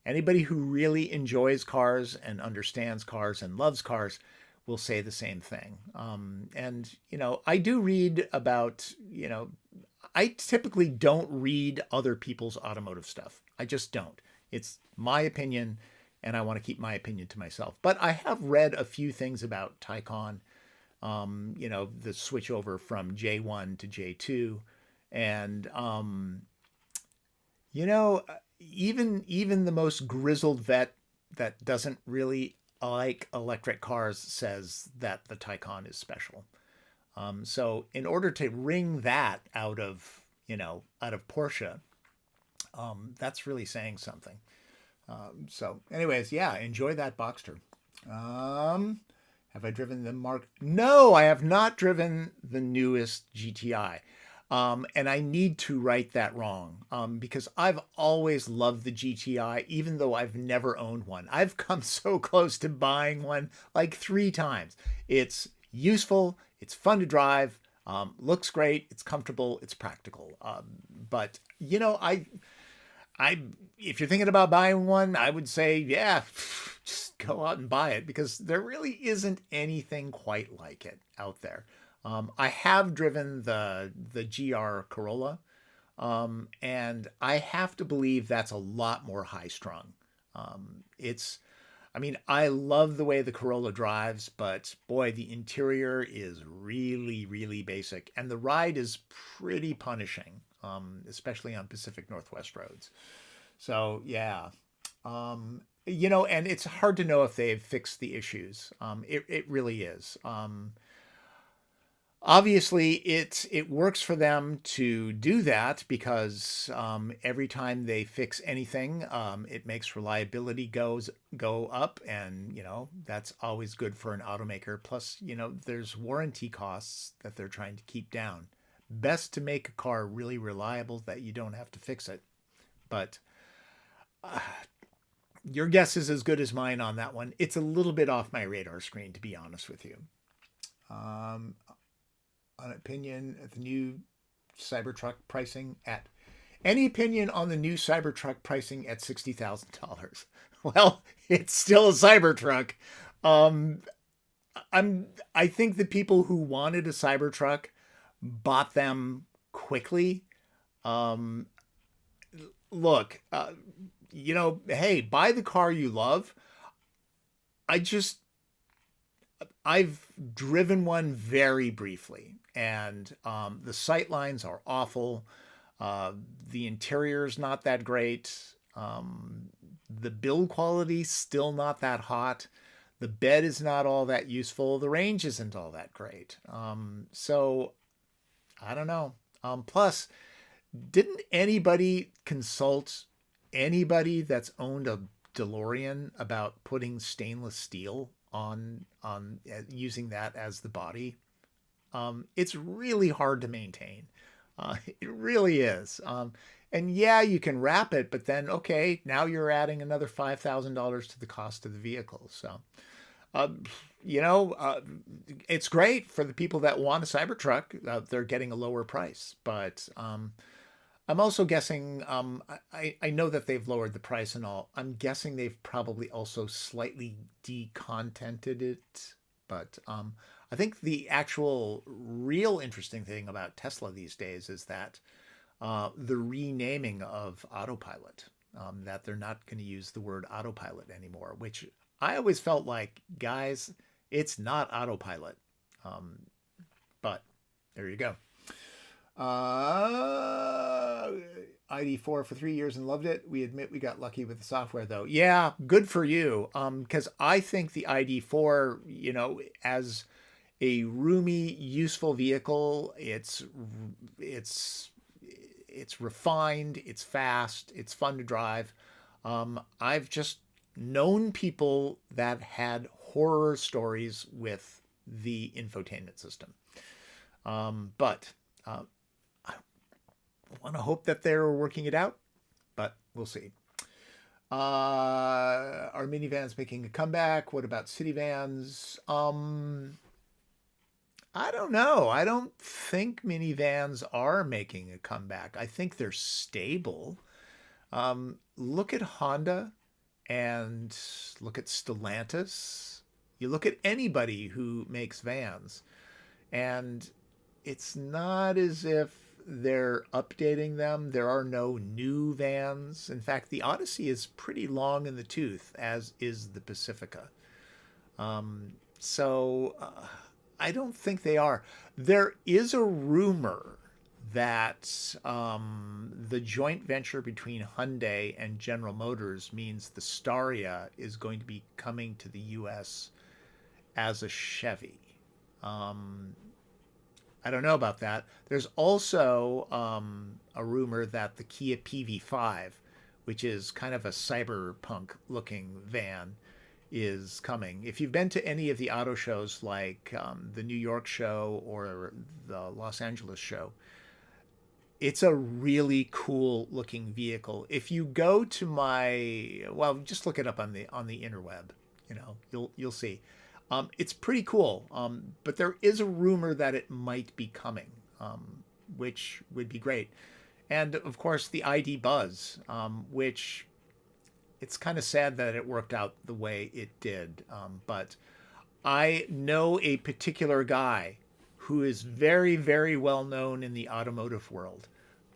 anybody who really enjoys cars and understands cars and loves cars will say the same thing. I do read about, I typically don't read other people's automotive stuff. I just don't. It's my opinion, and I want to keep my opinion to myself. But I have read a few things about Taycan, the switch over from J1 to J2. And, you know, even the most grizzled vet that doesn't really like electric cars says that the Taycan is special. So in order to wring that out of Porsche, that's really saying something. So anyways, yeah, enjoy that Boxster. Have I driven the Mark? No, I have not driven the newest GTI. And I need to right that wrong, because I've always loved the GTI, even though I've never owned one. I've come so close to buying one like 3 times. It's useful, it's fun to drive, looks great, it's comfortable, it's practical. But I, if you're thinking about buying one, I would say, yeah, just go out and buy it, because there really isn't anything quite like it out there. I have driven the GR Corolla, and I have to believe that's a lot more high strung. I mean, I love the way the Corolla drives, but boy, the interior is really, really basic, and the ride is pretty punishing, especially on Pacific Northwest roads. So yeah, and it's hard to know if they've fixed the issues. It really is. Obviously, it works for them to do that, because every time they fix anything, it makes reliability go up, and that's always good for an automaker. Plus, there's warranty costs that they're trying to keep down. best to make a car really reliable that you don't have to fix it. But uh, your guess is as good as mine on that one. It's a little bit off my radar screen, to be honest with you. Um, an opinion at the new Cybertruck pricing at any opinion on the new Cybertruck pricing at $60,000? Well, it's still a Cybertruck. Um, I think the people who wanted a Cybertruck bought them quickly. Um, look, hey, buy the car you love. I just I've driven one very briefly, and the sight lines are awful. Uh, the interior's not that great. The build quality still not that hot. The bed is not all that useful. The range isn't all that great. So I don't know. Plus, didn't anybody consult anybody that's owned a DeLorean about putting stainless steel on using that as the body? It's really hard to maintain. It really is. And yeah, you can wrap it, but then okay, now you're adding another $5,000 to the cost of the vehicle. So, uh, it's great for the people that want a Cybertruck. They're getting a lower price, but I'm also guessing. I know that they've lowered the price and all. I'm guessing they've probably also slightly decontented it, but I think the actual real interesting thing about Tesla these days is that the renaming of autopilot, that they're not going to use the word autopilot anymore, which I always felt like, guys, it's not autopilot. Um, but there you go. Uh, ID4 for 3 years and loved it. We admit we got lucky with the software, though. Yeah, good for you. Because I think the ID4, as a roomy, useful vehicle, it's refined, it's fast, it's fun to drive. I've just known people that had horror stories with the infotainment system. But I want to hope that they're working it out, but we'll see. Are minivans making a comeback? What about city vans? I don't know. I don't think minivans are making a comeback. I think they're stable. Look at Honda and look at Stellantis. You look at anybody who makes vans, and it's not as if they're updating them. There are no new vans. In fact, the Odyssey is pretty long in the tooth, as is the Pacifica. So I don't think they are. There is a rumor that the joint venture between Hyundai and General Motors means the Staria is going to be coming to the U.S. as a Chevy. I don't know about that. There's also a rumor that the Kia PV5, which is kind of a cyberpunk looking van, is coming. If you've been to any of the auto shows like the New York show or the Los Angeles show, it's a really cool looking vehicle. If you go to just look it up on the interweb, you'll see. It's pretty cool. But there is a rumor that it might be coming, which would be great. And of course the ID Buzz, which it's kind of sad that it worked out the way it did. But I know a particular guy who is very, very well known in the automotive world,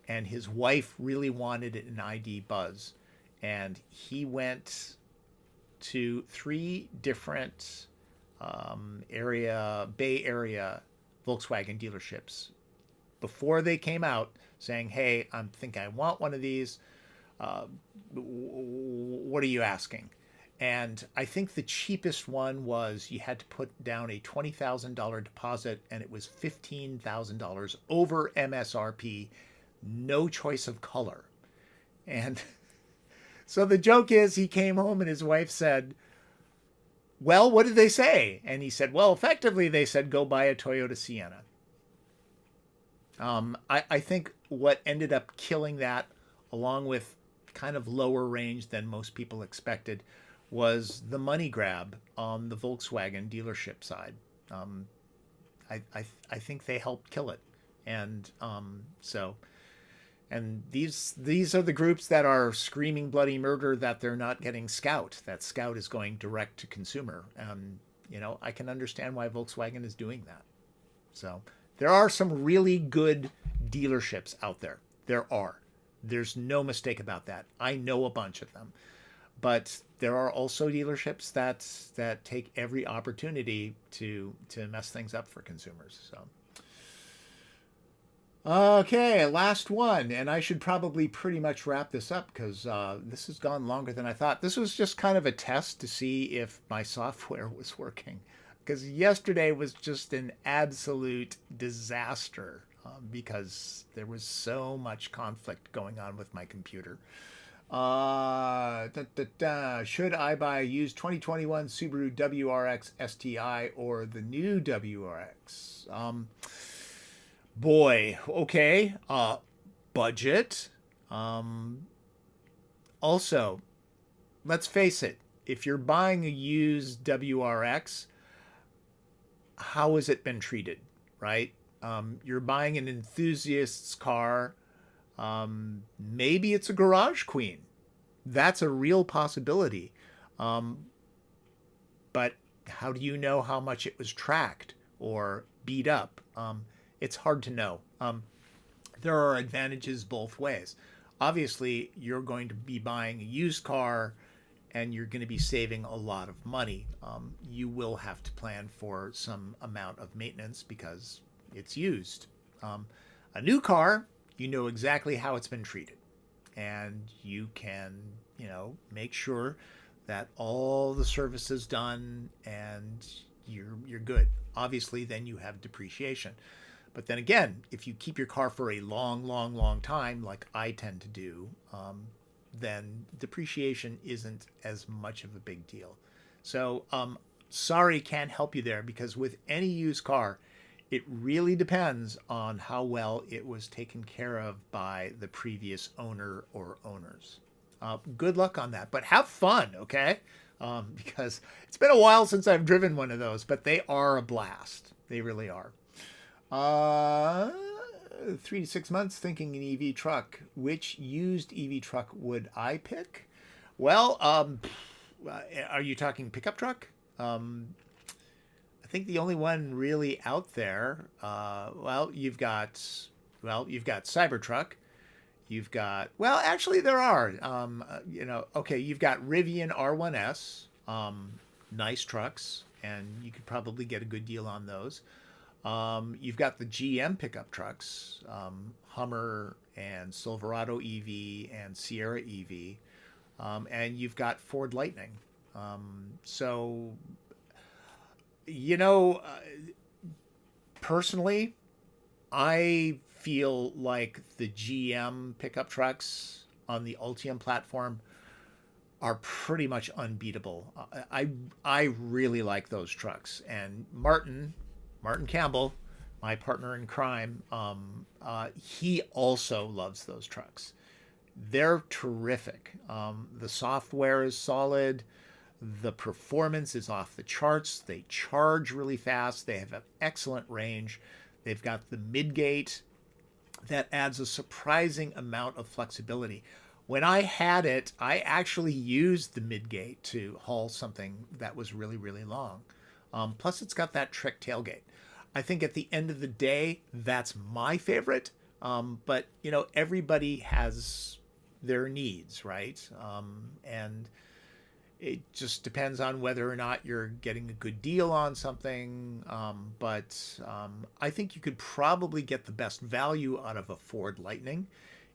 and his wife really wanted an ID Buzz, and he went to 3 different Bay Area Volkswagen dealerships before they came out saying, "Hey, I think I want one of these. What are you asking?" And I think the cheapest one was you had to put down a $20,000 deposit, and it was $15,000 over MSRP, no choice of color. And so the joke is, he came home and his wife said, "Well, what did they say?" And he said, "Well, effectively, they said, go buy a Toyota Sienna." I think what ended up killing that, along with kind of lower range than most people expected, was the money grab on the Volkswagen dealership side. Um, I think they helped kill it, and and these are the groups that are screaming bloody murder that they're not getting Scout. That Scout is going direct to consumer. I can understand why Volkswagen is doing that. So there are some really good dealerships out there. There are. There's no mistake about that. I know a bunch of them. But there are also dealerships that take every opportunity to mess things up for consumers. So okay, last one, and I should probably pretty much wrap this up because this has gone longer than I thought. This was just kind of a test to see if my software was working, because yesterday was just an absolute disaster because there was so much conflict going on with my computer. Should I buy a used 2021 Subaru WRX STI or the new WRX? Boy, okay. Budget. Um, Also, let's face it, if you're buying a used WRX, how has it been treated, right? You're buying an enthusiast's car. Maybe it's a garage queen. That's a real possibility. Um, but how do you know how much it was tracked or beat up? It's hard to know. There are advantages both ways. Obviously, you're going to be buying a used car and you're going to be saving a lot of money. You will have to plan for some amount of maintenance because it's used. A new car, you know exactly how it's been treated, and you can, make sure that all the service is done and you're good. Obviously, then you have depreciation. But then again, if you keep your car for a long, long, long time, like I tend to do, then depreciation isn't as much of a big deal. So, sorry, can't help you there because with any used car, it really depends on how well it was taken care of by the previous owner or owners. Good luck on that, but have fun, okay? Because it's been a while since I've driven one of those, but they are a blast. They really are. Uh, 3 to 6 months thinking an EV truck. Which used EV truck would I pick? Well, are you talking pickup truck? I think the only one really out there. You've got Cybertruck. You've got actually there are. Okay, you've got Rivian R1S. Nice trucks, and you could probably get a good deal on those. You've got the GM pickup trucks, Hummer and Silverado EV and Sierra EV, and you've got Ford Lightning. So, you know, uh, personally, I feel like the GM pickup trucks on the Ultium platform are pretty much unbeatable. I really like those trucks, and Martin Campbell, my partner in crime, he also loves those trucks. They're terrific. The software is solid. The performance is off the charts. They charge really fast. They have an excellent range. They've got the midgate that adds a surprising amount of flexibility. When I had it, I actually used the midgate to haul something that was really, really long. Plus, it's got that trick tailgate. I think at the end of the day, that's my favorite. But everybody has their needs, right? And it just depends on whether or not you're getting a good deal on something. But I think you could probably get the best value out of a Ford Lightning.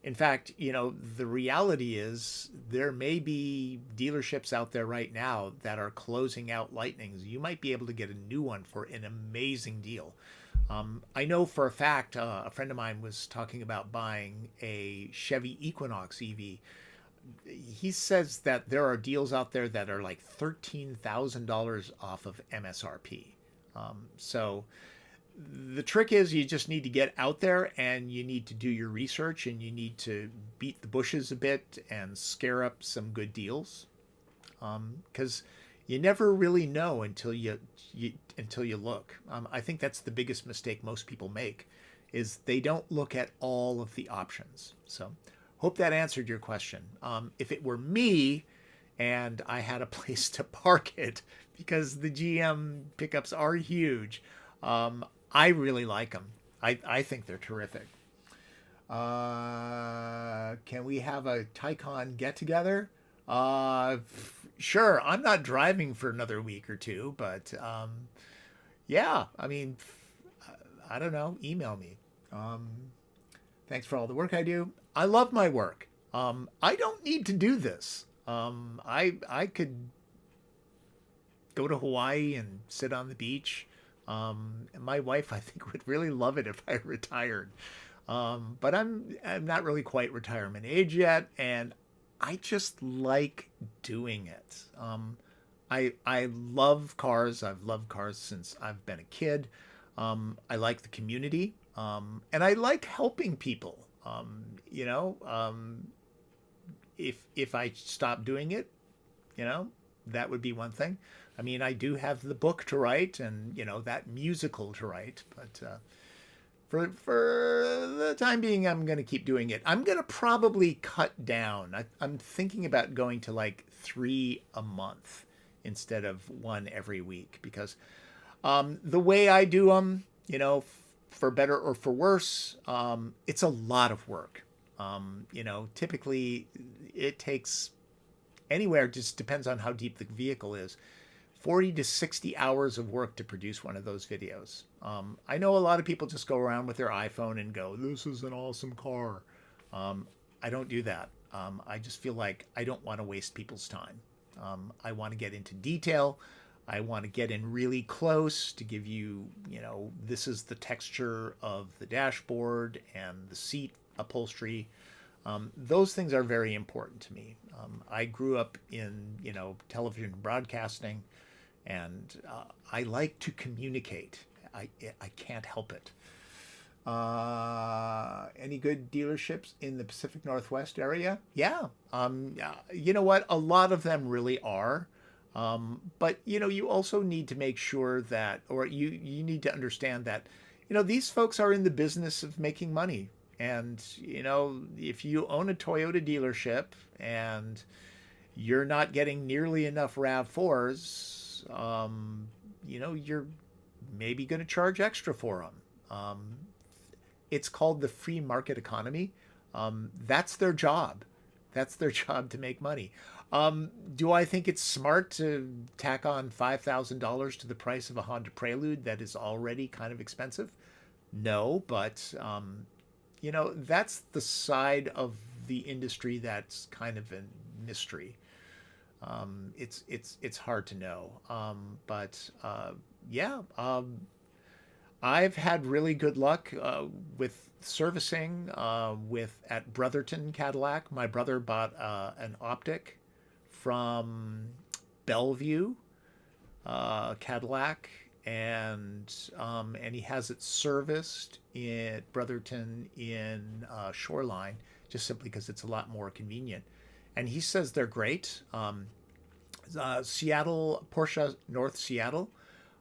In fact, the reality is there may be dealerships out there right now that are closing out Lightnings. You might be able to get a new one for an amazing deal. I know for a fact, a friend of mine was talking about buying a Chevy Equinox EV. He says that there are deals out there that are like $13,000 off of MSRP. So The trick is you just need to get out there and you need to do your research and you need to beat the bushes a bit and scare up some good deals. Because you never really know until you look. I think that's the biggest mistake most people make, is they don't look at all of the options. So, hope that answered your question. If it were me and I had a place to park it, because the GM pickups are huge, I really like them. I think they're terrific. Can we have a Taycan get together? Sure. I'm not driving for another week or two, but yeah. I mean, I don't know. Email me. Um, Thanks for all the work I do. I love my work. I don't need to do this. I could go to Hawaii and sit on the beach. And my wife, I think, would really love it if I retired. But I'm not really quite retirement age yet, and I just like doing it. I love cars. I've loved cars since I've been a kid. I like the community, and I like helping people. You know, if I stop doing it, you know, that would be one thing. I mean, I do have the book to write, and you know that musical to write, but for the time being, I'm going to keep doing it. I'm going to probably cut down. I'm thinking about going to like 3 a month instead of 1 every week, because the way I do them, you know, for better or for worse, it's a lot of work. You know, typically it takes anywhere, just depends on how deep the vehicle is, 40 to 60 hours of work to produce one of those videos. I know a lot of people just go around with their iPhone and go, this is an awesome car. I don't do that. I just feel like I don't want to waste people's time. I want to get into detail. I want to get in really close to give you, you know, this is the texture of the dashboard and the seat upholstery. Those things are very important to me. I grew up in, you know, television broadcasting, and I like to communicate. I can't help it. Any good dealerships in the Pacific Northwest area? Yeah. You know what? A lot of them really are. But you know, you also need to make sure that, or you need to understand that, you know, these folks are in the business of making money. And, you know, if you own a Toyota dealership and you're not getting nearly enough RAV4s, you know, you're maybe going to charge extra for them. It's called the free market economy. That's their job. That's their job, to make money. Do I think it's smart to tack on $5,000 to the price of a Honda Prelude that is already kind of expensive? No, but you know, that's the side of the industry that's kind of a mystery. It's hard to know. But yeah, I've had really good luck with servicing at Brotherton Cadillac. My brother bought an Optic from Bellevue Cadillac, and he has it serviced at Brotherton in Shoreline, just simply because it's a lot more convenient. And he says they're great. Seattle, Porsche North Seattle,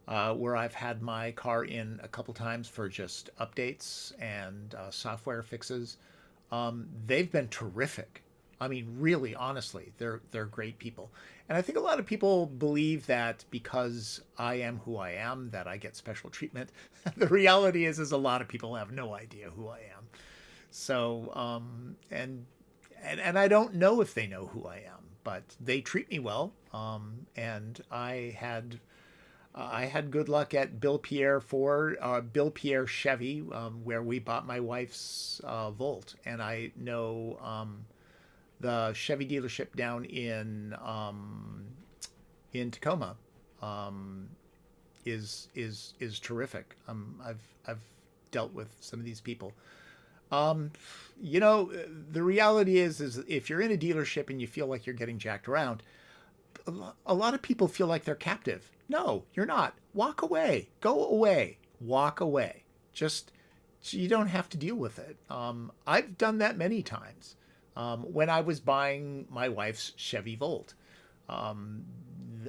where I've had my car in a couple times for just updates and software fixes. They've been terrific. I mean, really, honestly, they're great people. And I think a lot of people believe that because I am who I am, that I get special treatment. The reality is a lot of people have no idea who I am. So, and I don't know if they know who I am, but they treat me well. And I had good luck at Bill Pierre Chevy, where we bought my wife's Volt, and I know the Chevy dealership down in Tacoma is terrific. I've dealt with some of these people. You know, the reality is if you're in a dealership and you feel like you're getting jacked around, a lot of people feel like they're captive. No, you're not. Walk away. Go away. walk away. Just, you don't have to deal with it. I've done that many times. When I was buying my wife's Chevy Volt, um,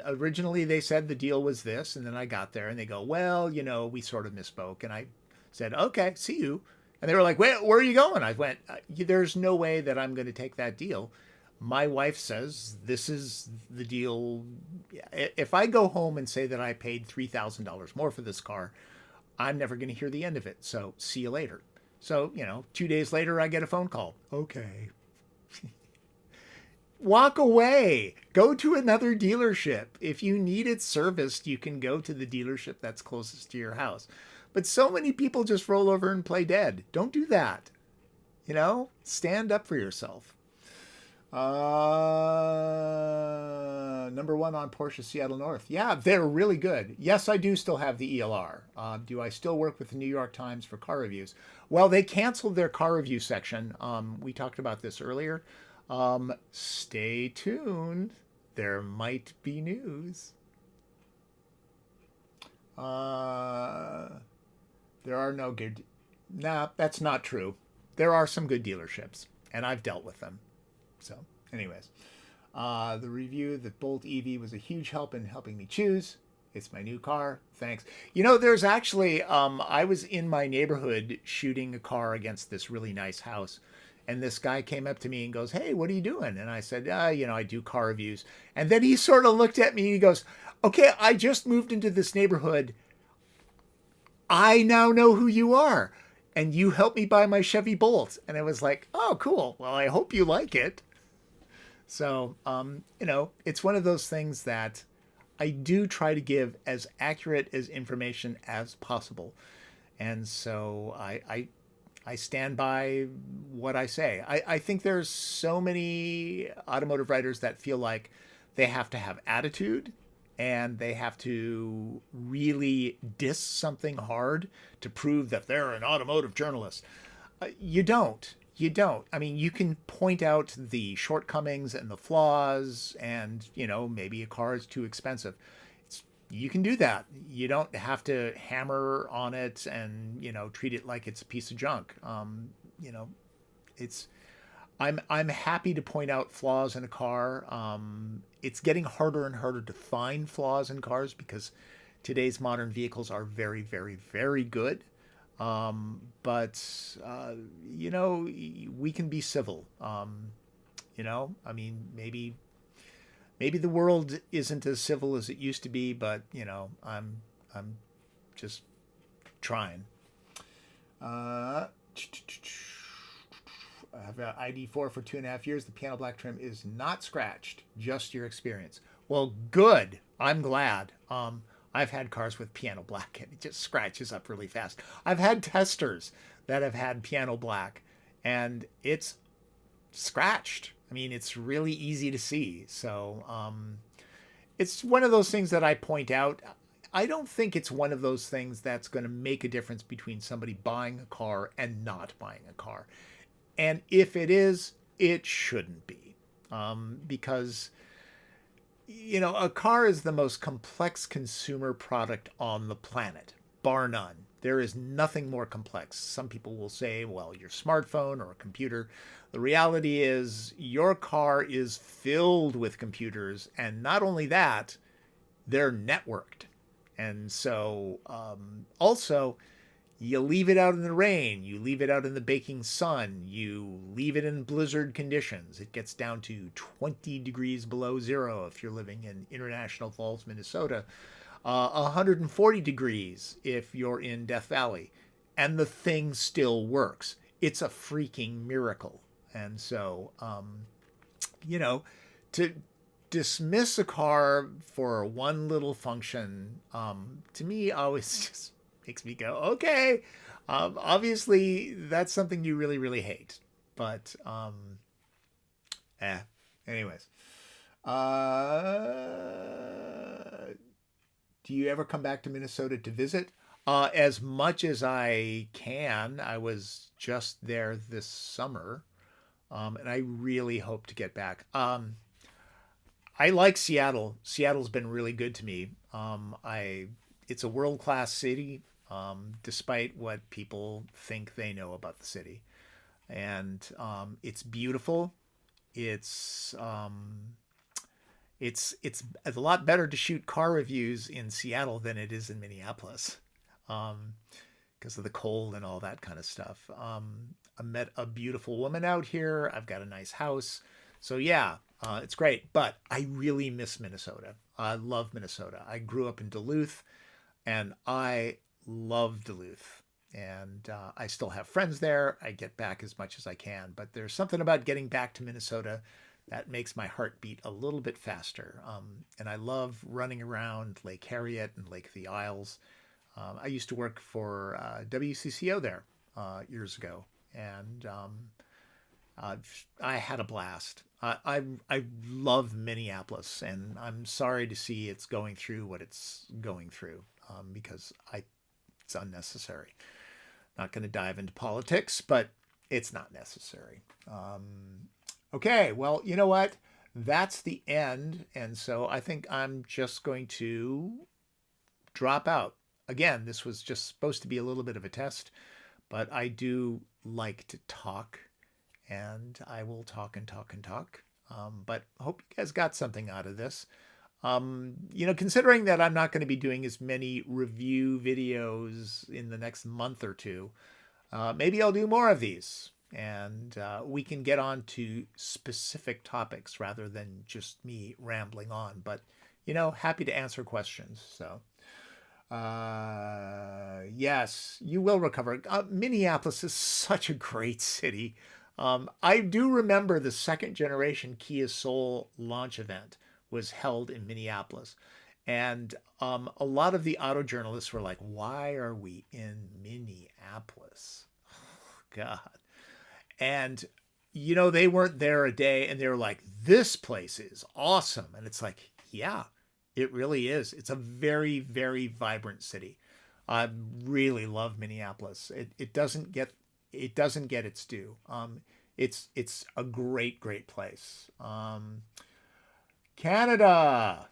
originally they said the deal was this, and then I got there and they go, well, we sort of misspoke. And I said, okay, see you. And they were like, where are you going? I went, there's no way that I'm going to take that deal. My wife says this is the deal. If I go home and say that I paid $3,000 more for this car, I'm never going to hear the end of it. So see you later. So, 2 days later, I get a phone call. Okay. Walk away. Go to another dealership. If you need it serviced, you can go to the dealership that's closest to your house. But so many people just roll over and play dead. Don't do that. Stand up for yourself. Number one on Porsche Seattle North. Yeah, they're really good. Yes, I do still have the ELR. Do I still work with the New York Times for car reviews? Well, they canceled their car review section. We talked about this earlier. Stay tuned. There might be news. There are no good. Nah, that's not true. There are some good dealerships, and I've dealt with them. So, anyways, the review, the Bolt EV was a huge help in helping me choose. It's my new car. Thanks. There's actually, I was in my neighborhood shooting a car against this really nice house. And this guy came up to me and goes, hey, what are you doing? And I said, I do car reviews. And then he sort of looked at me and he goes, okay, I just moved into this neighborhood. I now know who you are. And you helped me buy my Chevy Bolt. And I was like, oh, cool. Well, I hope you like it. So, it's one of those things that I do try to give as accurate as information as possible. And so I stand by what I say. I think there's so many automotive writers that feel like they have to have attitude and they have to really diss something hard to prove that they're an automotive journalist. You don't. You don't. I mean, you can point out the shortcomings and the flaws and, maybe a car is too expensive. You can do that. You don't have to hammer on it and, treat it like it's a piece of junk. It's, I'm happy to point out flaws in a car. It's getting harder and harder to find flaws in cars because today's modern vehicles are very, very, very good. But we can be civil. I mean, maybe the world isn't as civil as it used to be, but I'm just trying. I have an ID4 for 2.5 years. The piano black trim is not scratched. Just your experience. Well, good. I'm glad. I've had cars with piano black and it just scratches up really fast. I've had testers that have had piano black and it's scratched. I mean, it's really easy to see. So it's one of those things that I point out. I don't think it's one of those things that's going to make a difference between somebody buying a car and not buying a car. And if it is, it shouldn't be. Because a car is the most complex consumer product on the planet, bar none. There is nothing more complex. Some people will say, well, your smartphone or a computer. The reality is your car is filled with computers. And not only that, they're networked. And so also, you leave it out in the rain, you leave it out in the baking sun, you leave it in blizzard conditions. It gets down to 20 degrees below zero if you're living in International Falls, Minnesota, 140 degrees if you're in Death Valley, and the thing still works. It's a freaking miracle. And so, to dismiss a car for one little function, to me always just makes me go, okay, obviously that's something you really, really hate. But, anyways. Do you ever come back to Minnesota to visit? As much as I can. I was just there this summer, and I really hope to get back. I like Seattle. Seattle's been really good to me. It's a world-class city. despite what people think they know about the city. And it's beautiful. It's it's a lot better to shoot car reviews in Seattle than it is in Minneapolis, because of the cold and all that kind of stuff. I met a beautiful woman out here. I've got a nice house. So yeah, it's great. But I really miss Minnesota. I love Minnesota. I grew up in Duluth, and I love Duluth. And I still have friends there. I get back as much as I can. But there's something about getting back to Minnesota that makes my heart beat a little bit faster. And I love running around Lake Harriet and Lake of the Isles. I used to work for WCCO there years ago, and I had a blast. I love Minneapolis, and I'm sorry to see it's going through what it's going through, because it's unnecessary. Not going to dive into politics, but it's not necessary. Okay, well, you know what? That's the end. And so I think I'm just going to drop out. Again, this was just supposed to be a little bit of a test, but I do like to talk, and I will talk and talk and talk. But I hope you guys got something out of this. Considering that I'm not going to be doing as many review videos in the next month or two, maybe I'll do more of these, and we can get on to specific topics rather than just me rambling on. But, happy to answer questions. So, yes, you will recover. Minneapolis is such a great city. I do remember the second generation Kia Soul launch event was held in Minneapolis. And a lot of the auto journalists were like, why are we in Minneapolis? Oh, God. And, they weren't there a day, and they were like, this place is awesome. And it's like, yeah, it really is. It's a very, very vibrant city. I really love Minneapolis. It doesn't get its due. It's a great, great place. Canada.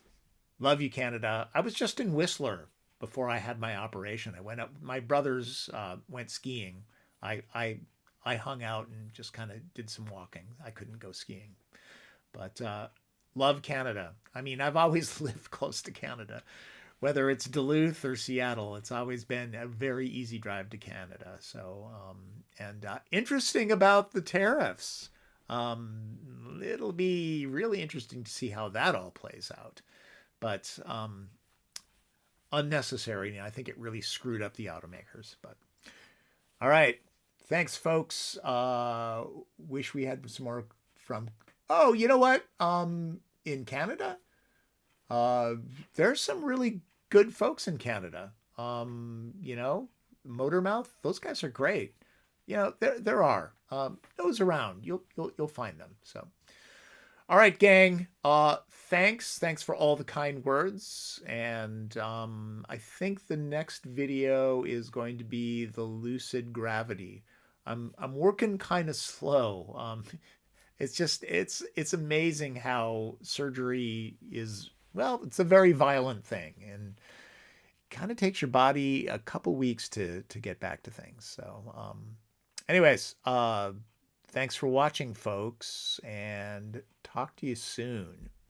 Love you, Canada. I was just in Whistler before I had my operation. I went up. My brothers went skiing. I hung out and just kind of did some walking. I couldn't go skiing, but love Canada. I mean, I've always lived close to Canada, whether it's Duluth or Seattle. It's always been a very easy drive to Canada. So, and interesting about the tariffs. It'll be really interesting to see how that all plays out. But unnecessary. I think it really screwed up the automakers. But all right. Thanks, folks. Wish we had some more from. Oh, you know what? In Canada, there's some really good folks in Canada. Motormouth. Those guys are great. There are. Those around. You'll find them. So. All right, gang. Thanks for all the kind words. And I think the next video is going to be the lucid gravity. I'm working kind of slow. It's amazing how surgery is, well, it's a very violent thing, and kind of takes your body a couple weeks to get back to things. So anyways, thanks for watching, folks, and talk to you soon.